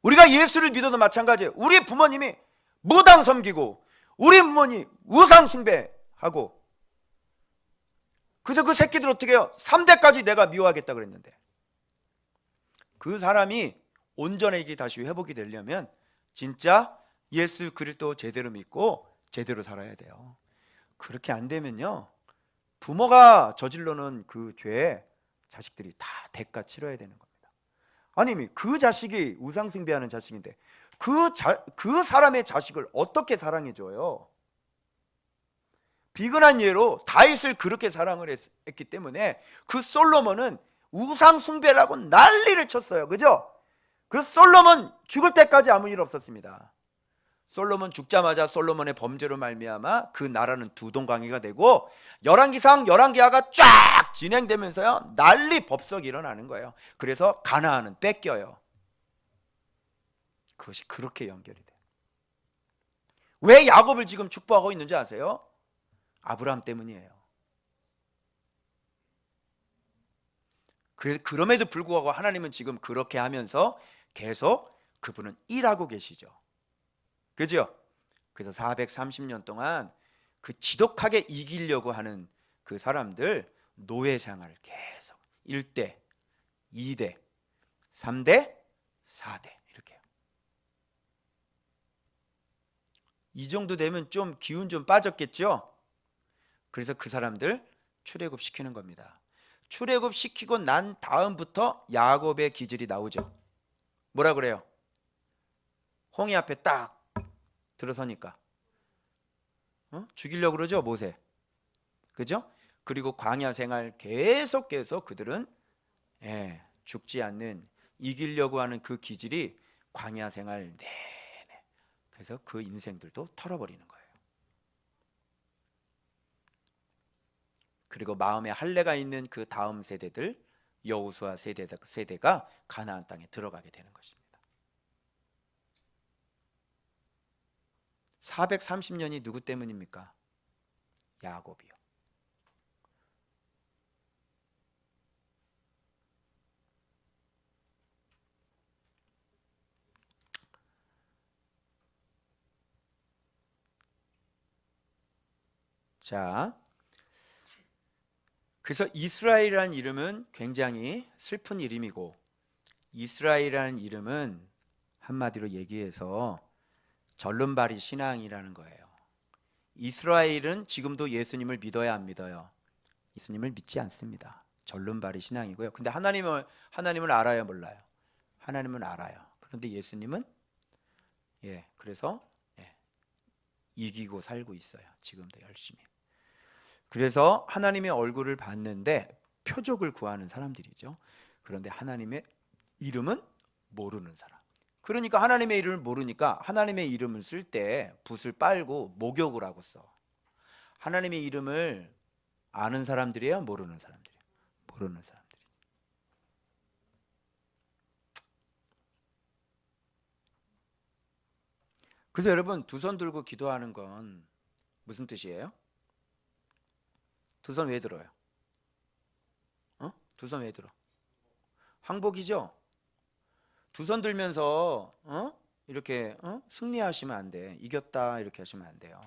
우리가 예수를 믿어도 마찬가지예요. 우리 부모님이 무당 섬기고 우리 부모님 우상 숭배하고, 그래서 그 새끼들 어떻게 해요? 3대까지 내가 미워하겠다 그랬는데, 그 사람이 온전하게 다시 회복이 되려면 진짜 예수 그리스도 제대로 믿고 제대로 살아야 돼요. 그렇게 안 되면요, 부모가 저질러놓은 그 죄에 자식들이 다 대가 치러야 되는 겁니다. 아니, 그 자식이 우상 숭배하는 자식인데 그 사람의 자식을 어떻게 사랑해줘요? 비근한 예로 다윗을 그렇게 사랑을 했기 때문에 그 솔로몬은 우상 숭배라고 난리를 쳤어요, 그죠? 그 솔로몬 죽을 때까지 아무 일 없었습니다. 솔로몬 죽자마자 솔로몬의 범죄로 말미암아 그 나라는 두동강이가 되고 열왕기상 열왕기하가 쫙 진행되면서요 난리 법석이 일어나는 거예요. 그래서 가나안은 뺏겨요. 그것이 그렇게 연결이 돼요. 왜 야곱을 지금 축복하고 있는지 아세요? 아브라함 때문이에요. 그럼에도 불구하고 하나님은 지금 그렇게 하면서 계속 그분은 일하고 계시죠. 그죠? 그래서 430년 동안 그 지독하게 이기려고 하는 그 사람들 노예 생활을 계속 1대, 2대, 3대, 4대 이렇게요. 이 정도 되면 좀 기운 좀 빠졌겠죠? 그래서 그 사람들 출애굽 시키는 겁니다. 출애굽 시키고 난 다음부터 야곱의 기질이 나오죠. 뭐라 그래요? 홍해 앞에 딱 들어서니까 죽이려고 그러죠, 모세. 그죠? 그리고 광야 생활 계속 그들은 죽지 않는, 이기려고 하는 그 기질이 광야 생활 내내, 그래서 그 인생들도 털어버리는 거예요. 그리고 마음에 할례가 있는 그 다음 세대들, 여호수아 세대가 가나안 땅에 들어가게 되는 것입니다. 430년이 누구 때문입니까? 야곱이요. 자, 그래서 이스라엘이라는 이름은 굉장히 슬픈 이름이고, 이스라엘이라는 이름은 한마디로 얘기해서 절름발이 신앙이라는 거예요. 이스라엘은 지금도 예수님을 믿어야 안 믿어요? 예수님을 믿지 않습니다. 절름발이 신앙이고요. 근데 하나님을 알아요, 몰라요? 하나님은 알아요. 그런데 예수님은 그래서 이기고 살고 있어요. 지금도 열심히. 그래서 하나님의 얼굴을 봤는데 표적을 구하는 사람들이죠. 그런데 하나님의 이름은 모르는 사람. 그러니까 하나님의 이름을 모르니까 하나님의 이름을 쓸 때 붓을 빨고 목욕을 하고 써. 하나님의 이름을 아는 사람들이에요, 모르는 사람들이에요? 모르는 사람들이. 그래서 여러분, 두 손 들고 기도하는 건 무슨 뜻이에요? 두 손 왜 들어요? 두 손 왜 들어? 항복이죠? 두 손 들면서 이렇게 승리하시면 안 돼. 이겼다 이렇게 하시면 안 돼요.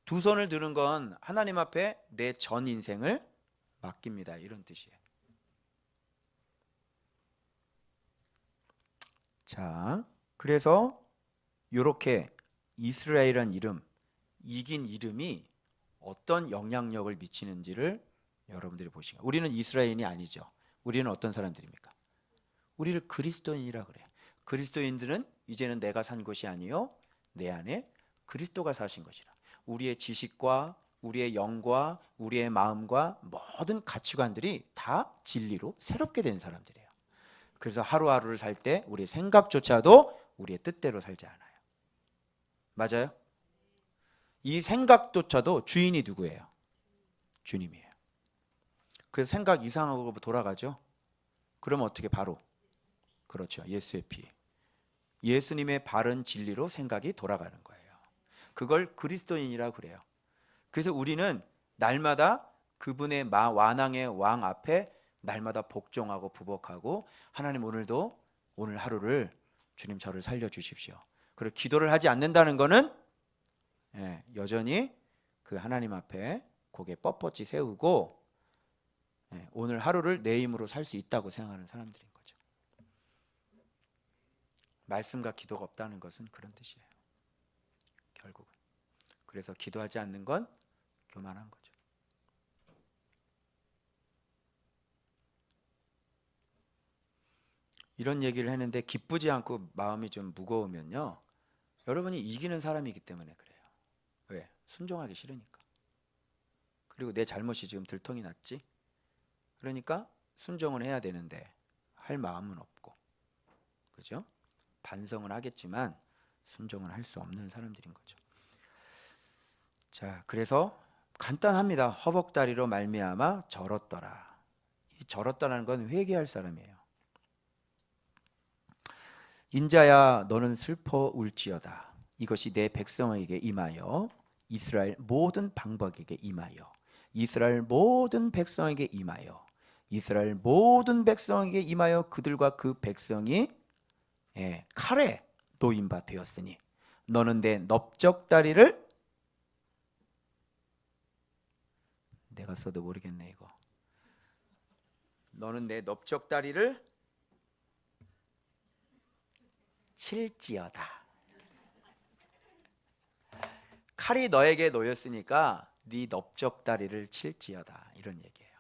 두 손을 드는 건 하나님 앞에 내 전 인생을 맡깁니다, 이런 뜻이에요. 자, 그래서 이렇게 이스라엘이라는 이름, 이긴 이름이 어떤 영향력을 미치는지를 여러분들이 보시고, 우리는 이스라엘이 아니죠. 우리는 어떤 사람들입니까? 우리를 그리스도인이라 그래요. 그리스도인들은 이제는 내가 산 것이 아니요 내 안에 그리스도가 사신 것이라. 우리의 지식과 우리의 영과 우리의 마음과 모든 가치관들이 다 진리로 새롭게 된 사람들이에요. 그래서 하루하루를 살 때 우리의 생각조차도 우리의 뜻대로 살지 않아요. 맞아요? 이 생각조차도 주인이 누구예요? 주님이에요. 그래서 생각 이상하고 돌아가죠. 그러면 어떻게? 바로 그렇죠, 예수의 피, 예수님의 바른 진리로 생각이 돌아가는 거예요. 그걸 그리스도인이라고 그래요. 그래서 우리는 날마다 그분의 완왕의 왕 앞에 날마다 복종하고 부복하고, 하나님 오늘 하루를 주님 저를 살려주십시오. 그리고 기도를 하지 않는다는 것은 여전히 그 하나님 앞에 고개 뻣뻣이 세우고 오늘 하루를 내 힘으로 살 수 있다고 생각하는 사람들인 거죠. 말씀과 기도가 없다는 것은 그런 뜻이에요, 결국은. 그래서 기도하지 않는 건 교만한 거죠. 이런 얘기를 했는데 기쁘지 않고 마음이 좀 무거우면요, 여러분이 이기는 사람이기 때문에 그래요. 왜? 순종하기 싫으니까. 그리고 내 잘못이 지금 들통이 났지? 그러니까 순종을 해야 되는데 할 마음은 없고, 그죠? 반성을 하겠지만 순종을 할 수 없는 사람들인 거죠. 자, 그래서 간단합니다. 허벅다리로 말미암아 절었더라. 절었다는 건 회개할 사람이에요. 인자야 너는 슬퍼 울지어다. 이것이 내 백성에게 임하여 이스라엘 모든 방백에게 임하여 이스라엘 모든 백성에게 임하여 이스라엘 모든 백성에게 임하여 그들과 그 백성이 칼에 놓인 바 되었으니 너는 내 넓적다리를 내가 써도 모르겠네 이거. 너는 내 넓적다리를 칠지어다. 칼이 너에게 놓였으니까 네 넓적다리를 칠지어다 이런 얘기예요.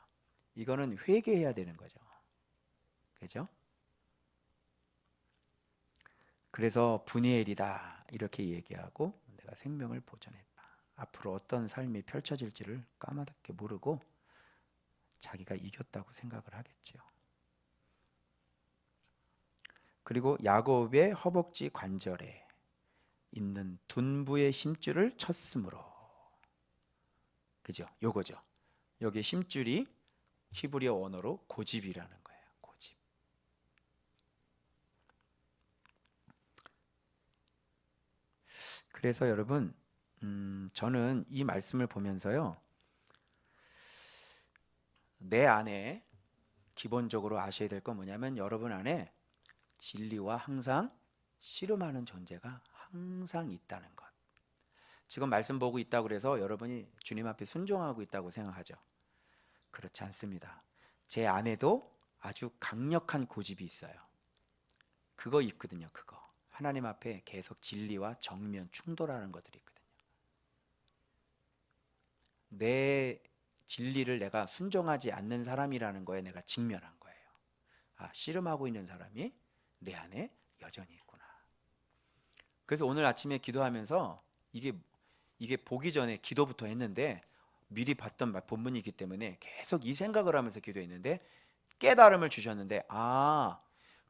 이거는 회개해야 되는 거죠. 그죠? 그래서 분이엘이다 이렇게 얘기하고 내가 생명을 보존했다. 앞으로 어떤 삶이 펼쳐질지를 까맣게 모르고 자기가 이겼다고 생각을 하겠죠. 그리고 야곱의 허벅지 관절에 있는 둔부의 심줄을 쳤으므로, 그죠? 요거죠. 여기 심줄이 히브리어 원어로 고집이라는 거예요. 고집. 그래서 여러분, 저는 이 말씀을 보면서요, 내 안에 기본적으로 아셔야 될 건 뭐냐면 여러분 안에 진리와 항상 씨름하는 존재가 항상 있다는 것. 지금 말씀 보고 있다고 그래서 여러분이 주님 앞에 순종하고 있다고 생각하죠. 그렇지 않습니다. 제 안에도 아주 강력한 고집이 있어요. 그거 있거든요. 그거 하나님 앞에 계속 진리와 정면 충돌하는 것들이 있거든요. 내 진리를 내가 순종하지 않는 사람이라는 거에 내가 직면한 거예요. 아, 씨름하고 있는 사람이 내 안에 여전히 있구나. 그래서 오늘 아침에 기도하면서 이게 보기 전에 기도부터 했는데 미리 봤던 본문이기 때문에 계속 이 생각을 하면서 기도했는데 깨달음을 주셨는데, 아,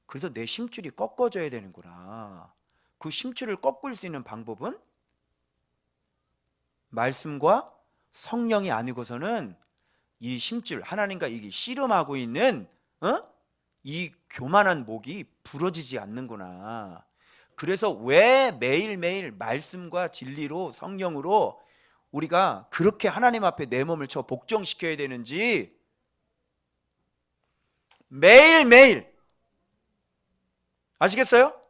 그래서 내 심줄이 꺾어져야 되는구나. 그 심줄을 꺾을 수 있는 방법은 말씀과 성령이 아니고서는 이 심줄, 하나님과 이게 씨름하고 있는 이 교만한 목이 부러지지 않는구나. 그래서 왜 매일매일 말씀과 진리로 성령으로 우리가 그렇게 하나님 앞에 내 몸을 쳐 복종시켜야 되는지 매일매일, 아시겠어요?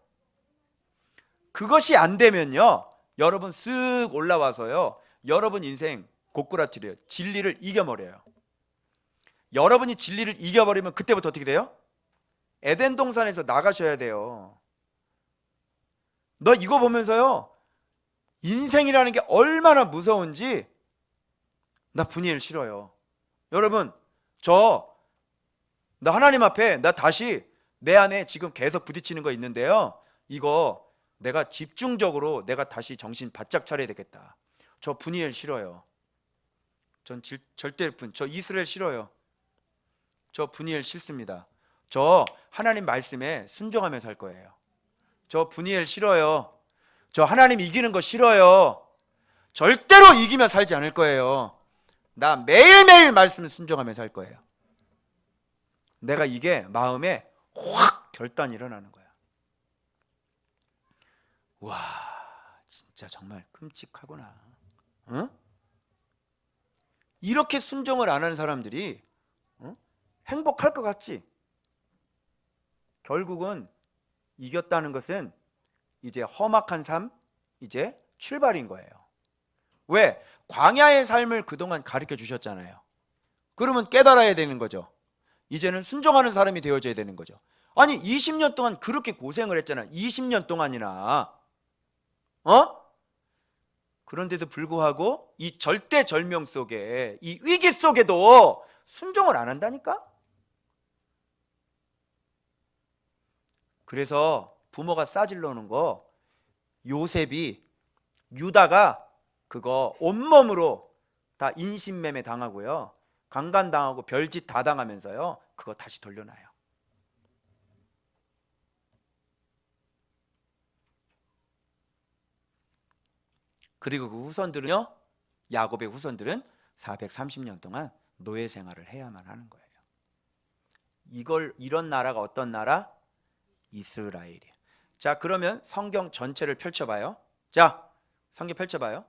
그것이 안 되면요, 여러분 쓱 올라와서요, 여러분 인생 고꾸라뜨려요. 진리를 이겨버려요. 여러분이 진리를 이겨버리면 그때부터 어떻게 돼요? 에덴 동산에서 나가셔야 돼요. 너 이거 보면서요, 인생이라는 게 얼마나 무서운지 나 분이엘 싫어요. 여러분, 나 하나님 앞에 나 다시 내 안에 지금 계속 부딪히는 거 있는데요, 이거 내가 집중적으로 내가 다시 정신 바짝 차려야 되겠다. 저 분이엘 싫어요. 전 절대 저 이스라엘 싫어요. 저 분이엘 싫습니다. 저 하나님 말씀에 순종하며 살 거예요. 저 분이엘 싫어요. 저 하나님 이기는 거 싫어요. 절대로 이기며 살지 않을 거예요. 나 매일매일 말씀 순종하며 살 거예요. 내가 이게 마음에 확 결단이 일어나는 거야. 와, 진짜 정말 끔찍하구나. 응? 이렇게 순종을 안 하는 사람들이 행복할 것 같지? 결국은 이겼다는 것은 이제 험악한 삶, 이제 출발인 거예요. 왜? 광야의 삶을 그동안 가르쳐 주셨잖아요. 그러면 깨달아야 되는 거죠. 이제는 순종하는 사람이 되어져야 되는 거죠. 아니 20년 동안 그렇게 고생을 했잖아. 20년 동안이나. 그런데도 불구하고 이 절대절명 속에, 이 위기 속에도 순종을 안 한다니까? 그래서 부모가 싸질러 놓은 거, 요셉이, 유다가 그거 온몸으로 다 인신매매 당하고요, 강간당하고 별짓 다 당하면서요, 그거 다시 돌려놔요. 그리고 그 후손들은요, 야곱의 후손들은 430년 동안 노예 생활을 해야만 하는 거예요. 이런 나라가 어떤 나라? 이스라엘이에요. 자, 그러면 성경 전체를 펼쳐봐요. 자, 성경 펼쳐봐요.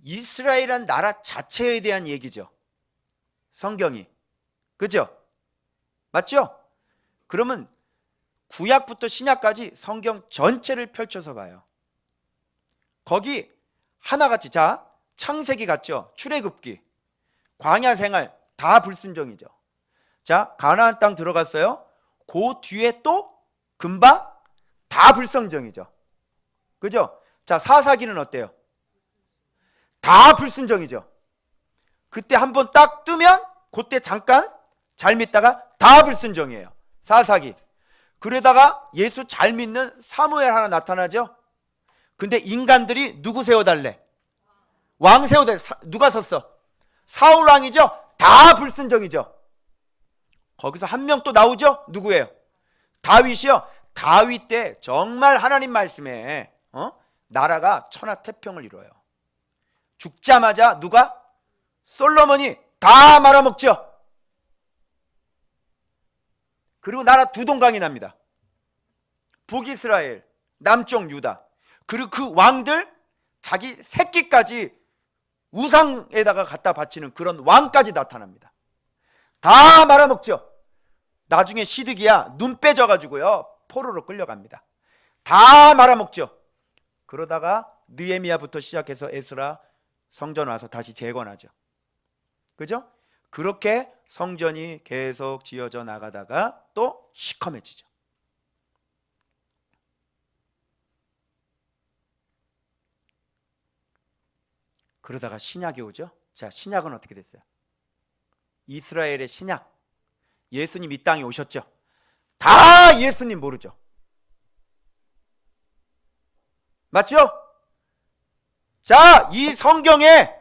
이스라엘이란 나라 자체에 대한 얘기죠, 성경이. 그죠? 맞죠? 그러면 구약부터 신약까지 성경 전체를 펼쳐서 봐요. 거기 하나같이, 자, 창세기 같죠? 출애굽기, 광야 생활 다 불순종이죠. 자, 가나안 땅 들어갔어요. 그 뒤에 또 금방 다 불순종이죠. 그죠? 자, 사사기는 어때요? 다 불순종이죠. 그때 한번 딱 뜨면 그때 잠깐 잘 믿다가 다 불순종이에요, 사사기. 그러다가 예수 잘 믿는 사무엘 하나 나타나죠. 근데 인간들이 누구 세워달래? 왕 세워달래. 누가 섰어? 사울 왕이죠. 다 불순종이죠. 거기서 한 명 또 나오죠. 누구예요? 다윗이요. 다윗 때 정말 하나님 말씀에 나라가 천하태평을 이루어요. 죽자마자 누가? 솔로몬이 다 말아먹죠. 그리고 나라 두 동강이 납니다. 북이스라엘, 남쪽 유다. 그리고 그 왕들 자기 새끼까지 우상에다가 갖다 바치는 그런 왕까지 나타납니다. 다 말아먹죠. 나중에 시드기야 눈 빼져가지고요 포로로 끌려갑니다. 다 말아먹죠. 그러다가 느헤미야부터 시작해서 에스라 성전 와서 다시 재건하죠. 그죠? 그렇게 성전이 계속 지어져 나가다가 또 시커매지죠. 그러다가 신약이 오죠. 자, 신약은 어떻게 됐어요? 이스라엘의 신약, 예수님 이 땅에 오셨죠. 다 예수님 모르죠. 맞죠? 자, 이 성경에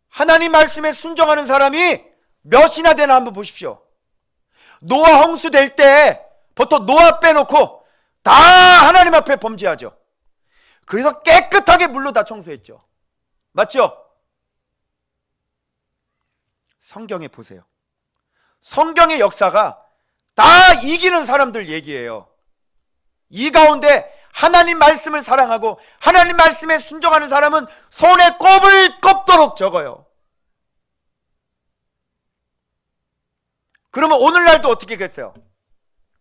하나님 말씀에 순종하는 사람이 몇이나 되나 한번 보십시오. 노아 홍수 될 때 보통 노아 빼놓고 다 하나님 앞에 범죄하죠. 그래서 깨끗하게 물로 다 청소했죠. 맞죠? 성경에 보세요. 성경의 역사가 다 이기는 사람들 얘기예요. 이 가운데 하나님 말씀을 사랑하고 하나님 말씀에 순종하는 사람은 손에 꼽을 꼽도록 적어요. 그러면 오늘날도 어떻게 겠어요?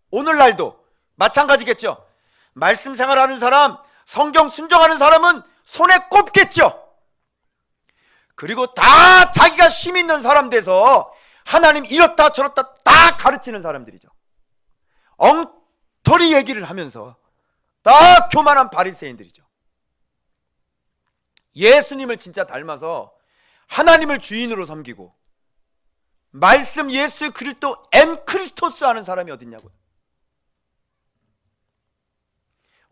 오늘날도 마찬가지겠죠. 말씀 생활하는 사람, 성경 순종하는 사람은 손에 꼽겠죠. 그리고 다 자기가 힘 있는 사람 돼서 하나님 이렇다 저렇다 다 가르치는 사람들이죠. 엉터리 얘기를 하면서 다 교만한 바리새인들이죠. 예수님을 진짜 닮아서 하나님을 주인으로 섬기고 말씀 예수 그리스도 엔 크리스토스 하는 사람이 어딨냐고요.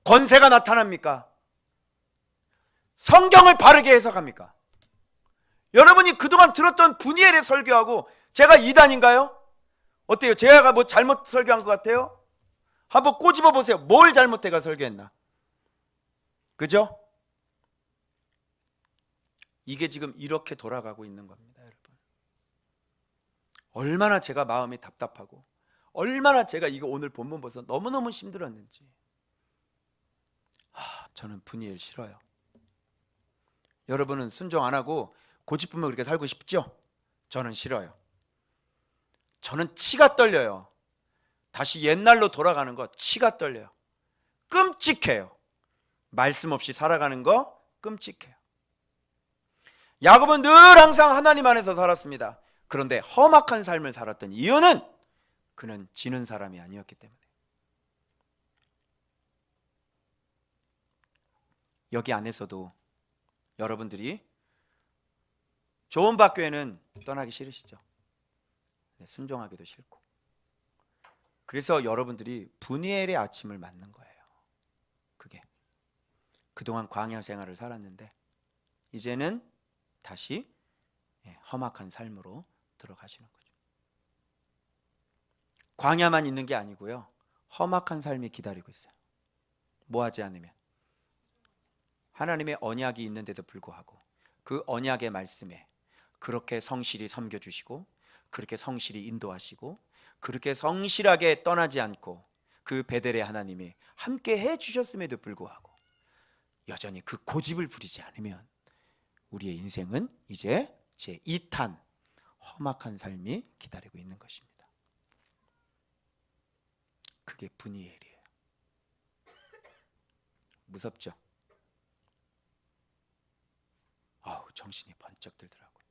권세가 나타납니까? 성경을 바르게 해석합니까? 여러분이 그동안 들었던 분이엘의 설교하고 제가 이단인가요? 어때요? 제가 뭐 잘못 설교한 것 같아요? 한번 꼬집어 보세요. 뭘 잘못해가 설교했나? 그죠? 이게 지금 이렇게 돌아가고 있는 겁니다, 여러분. 얼마나 제가 마음이 답답하고 얼마나 제가 이거 오늘 본문 보면서 너무너무 힘들었는지. 저는 분이엘 싫어요. 여러분은 순종 안 하고 고집부면 그렇게 살고 싶죠? 저는 싫어요. 저는 치가 떨려요. 다시 옛날로 돌아가는 거 치가 떨려요. 끔찍해요. 말씀 없이 살아가는 거 끔찍해요. 야곱은 늘 항상 하나님 안에서 살았습니다. 그런데 험악한 삶을 살았던 이유는 그는 지는 사람이 아니었기 때문에. 여기 안에서도 여러분들이 좋은 학교에는 떠나기 싫으시죠? 순종하기도 싫고. 그래서 여러분들이 분이엘의 아침을 맞는 거예요. 그게 그동안 광야 생활을 살았는데 이제는 다시 험악한 삶으로 들어가시는 거죠. 광야만 있는 게 아니고요, 험악한 삶이 기다리고 있어요. 뭐 하지 않으면 하나님의 언약이 있는데도 불구하고 그 언약의 말씀에, 그렇게 성실히 섬겨주시고, 그렇게 성실히 인도하시고, 그렇게 성실하게 떠나지 않고 그 베델의 하나님이 함께 해주셨음에도 불구하고 여전히 그 고집을 부리지 않으면 우리의 인생은 이제 제2탄 험악한 삶이 기다리고 있는 것입니다. 그게 분이엘이에요. 무섭죠? 아우, 정신이 번쩍 들더라고요.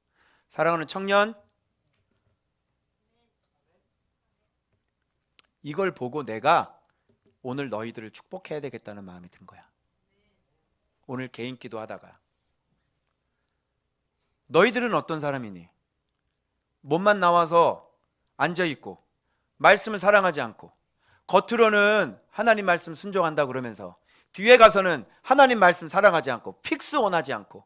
사랑하는 청년, 이걸 보고 내가 오늘 너희들을 축복해야 되겠다는 마음이 든 거야. 오늘 개인 기도하다가 너희들은 어떤 사람이니? 몸만 나와서 앉아있고 말씀을 사랑하지 않고 겉으로는 하나님 말씀 순종한다 그러면서 뒤에 가서는 하나님 말씀 사랑하지 않고 픽스 원하지 않고.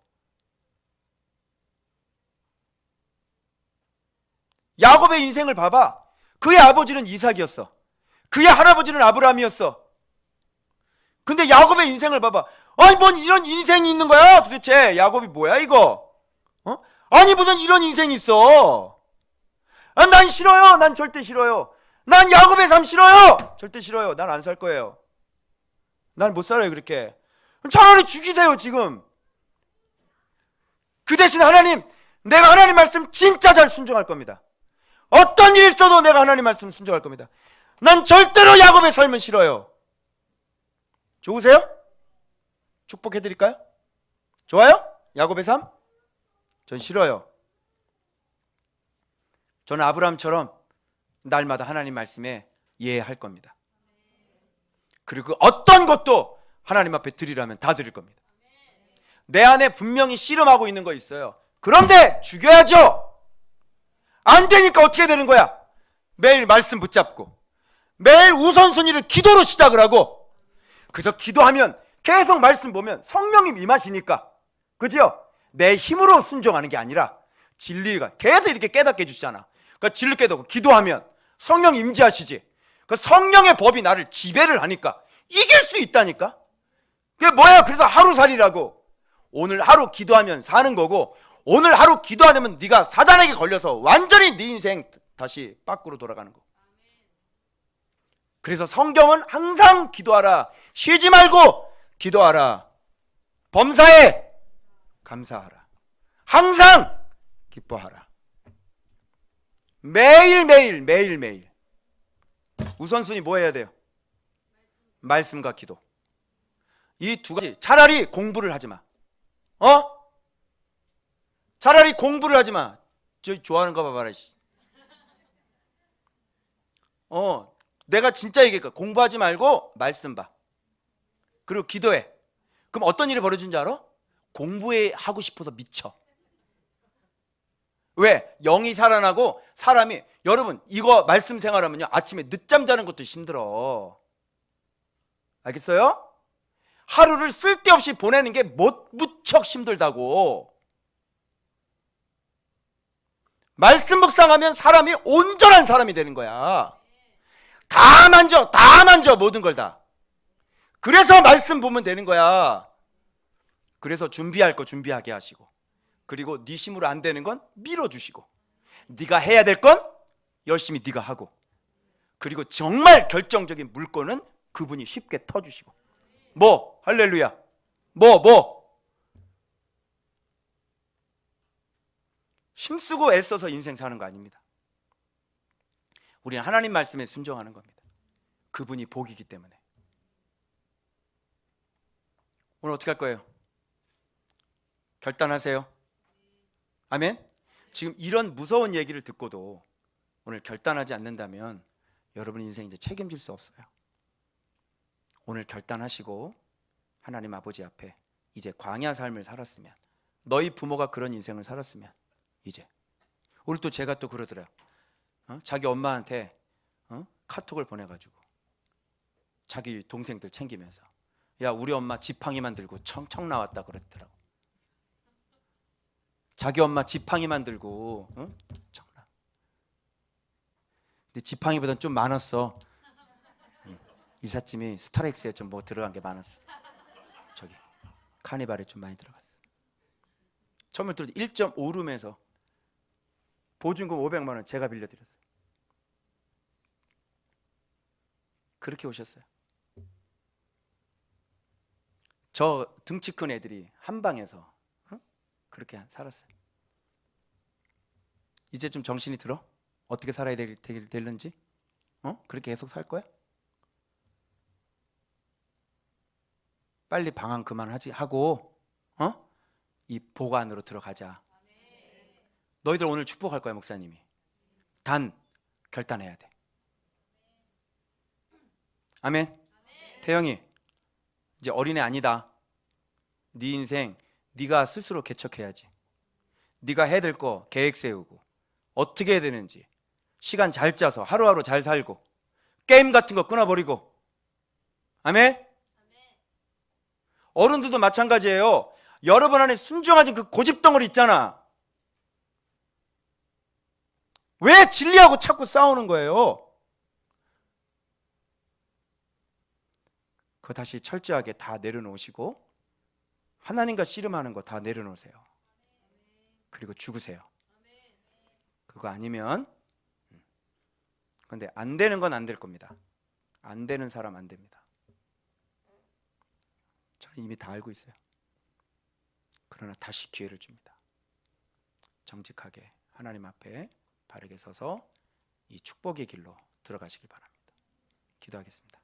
야곱의 인생을 봐봐. 그의 아버지는 이삭이었어. 그의 할아버지는 아브라함이었어. 근데 야곱의 인생을 봐봐. 아니 뭔 이런 인생이 있는 거야 도대체. 야곱이 뭐야 이거? 아니 무슨 이런 인생이 있어. 난 싫어요. 난 절대 싫어요. 난 야곱의 삶 싫어요. 절대 싫어요. 난 안 살 거예요. 난 못 살아요 그렇게. 차라리 죽이세요 지금. 그 대신 하나님, 내가 하나님 말씀 진짜 잘 순종할 겁니다. 어떤 일이 있어도 내가 하나님 말씀 순종할 겁니다. 난 절대로 야곱의 삶은 싫어요. 좋으세요? 축복해 드릴까요? 좋아요? 야곱의 삶? 전 싫어요. 저는 아브라함처럼 날마다 하나님 말씀에 예할 겁니다. 그리고 어떤 것도 하나님 앞에 드리라면 다 드릴 겁니다. 내 안에 분명히 씨름하고 있는 거 있어요. 그런데 죽여야죠. 안 되니까 어떻게 되는 거야? 매일 말씀 붙잡고 매일 우선순위를 기도로 시작을 하고, 그래서 기도하면 계속 말씀 보면 성령님 임하시니까, 그죠? 내 힘으로 순종하는 게 아니라 진리가 계속 이렇게 깨닫게 해주시잖아. 그러니까 진리 깨닫고 기도하면 성령 임재하시지. 그 성령의 법이 나를 지배를 하니까 이길 수 있다니까. 그게 뭐야? 그래서 하루살이라고. 오늘 하루 기도하면 사는 거고, 오늘 하루 기도 안 하면 네가 사단에게 걸려서 완전히 네 인생 다시 밖으로 돌아가는 거. 그래서 성경은 항상 기도하라, 쉬지 말고 기도하라, 범사에 감사하라, 항상 기뻐하라. 매일매일 매일매일 우선순위 뭐 해야 돼요? 말씀과 기도. 이 두 가지. 차라리 공부를 하지 마. 차라리 공부를 하지 마. 저 좋아하는 거 봐봐라. 내가 진짜 얘기할까? 공부하지 말고 말씀 봐. 그리고 기도해. 그럼 어떤 일이 벌어진지 알아? 공부해 하고 싶어서 미쳐. 왜? 영이 살아나고 사람이, 여러분 이거 말씀 생활하면요 아침에 늦잠 자는 것도 힘들어. 알겠어요? 하루를 쓸데없이 보내는 게 무척 힘들다고. 말씀 묵상하면 사람이 온전한 사람이 되는 거야. 다 만져 모든 걸 다. 그래서 말씀 보면 되는 거야. 그래서 준비할 거 준비하게 하시고, 그리고 네 힘으로 안 되는 건 밀어주시고, 네가 해야 될 건 열심히 네가 하고, 그리고 정말 결정적인 물건은 그분이 쉽게 터주시고. 뭐? 할렐루야. 뭐? 힘쓰고 애써서 인생 사는 거 아닙니다. 우리는 하나님 말씀에 순종하는 겁니다. 그분이 복이기 때문에. 오늘 어떻게 할 거예요? 결단하세요. 아멘. 지금 이런 무서운 얘기를 듣고도 오늘 결단하지 않는다면 여러분 인생 이제 책임질 수 없어요. 오늘 결단하시고 하나님 아버지 앞에 이제 광야 삶을 살았으면, 너희 부모가 그런 인생을 살았으면, 이제 오늘 또 제가 또 그러더래요. 자기 엄마한테 카톡을 보내가지고 자기 동생들 챙기면서, 야 우리 엄마 지팡이만 들고 청청 나왔다 그랬더라고. 자기 엄마 지팡이만 들고 청나. 근데 지팡이보다는 좀 많았어. 이삿짐이 스타렉스에 좀 뭐 들어간 게 많았어. 저기 카니발에 좀 많이 들어갔어. 처음에 또 1.5룸에서 보증금 500만 원 제가 빌려드렸어요. 그렇게 오셨어요. 저 등치 큰 애들이 한 방에서 그렇게 살았어요. 이제 좀 정신이 들어? 어떻게 살아야 되는지? 그렇게 계속 살 거야? 빨리 방황 그만하지 하고 이 보고 안으로 들어가자. 너희들 오늘 축복할 거야, 목사님이. 단 결단해야 돼. 아멘. 태영이 이제 어린애 아니다. 네 인생 네가 스스로 개척해야지. 네가 해야 될 거 계획 세우고 어떻게 해야 되는지 시간 잘 짜서 하루하루 잘 살고 게임 같은 거 끊어버리고. 아멘. 어른들도 마찬가지예요. 여러분 안에 순종하지 그 고집덩어리 있잖아. 왜 진리하고 자꾸 싸우는 거예요? 그거 다시 철저하게 다 내려놓으시고 하나님과 씨름하는 거 다 내려놓으세요. 그리고 죽으세요. 그거 아니면 근데 안 되는 건 안 될 겁니다. 안 되는 사람 안 됩니다. 저는 이미 다 알고 있어요. 그러나 다시 기회를 줍니다. 정직하게 하나님 앞에 바르게 서서 이 축복의 길로 들어가시길 바랍니다. 기도하겠습니다.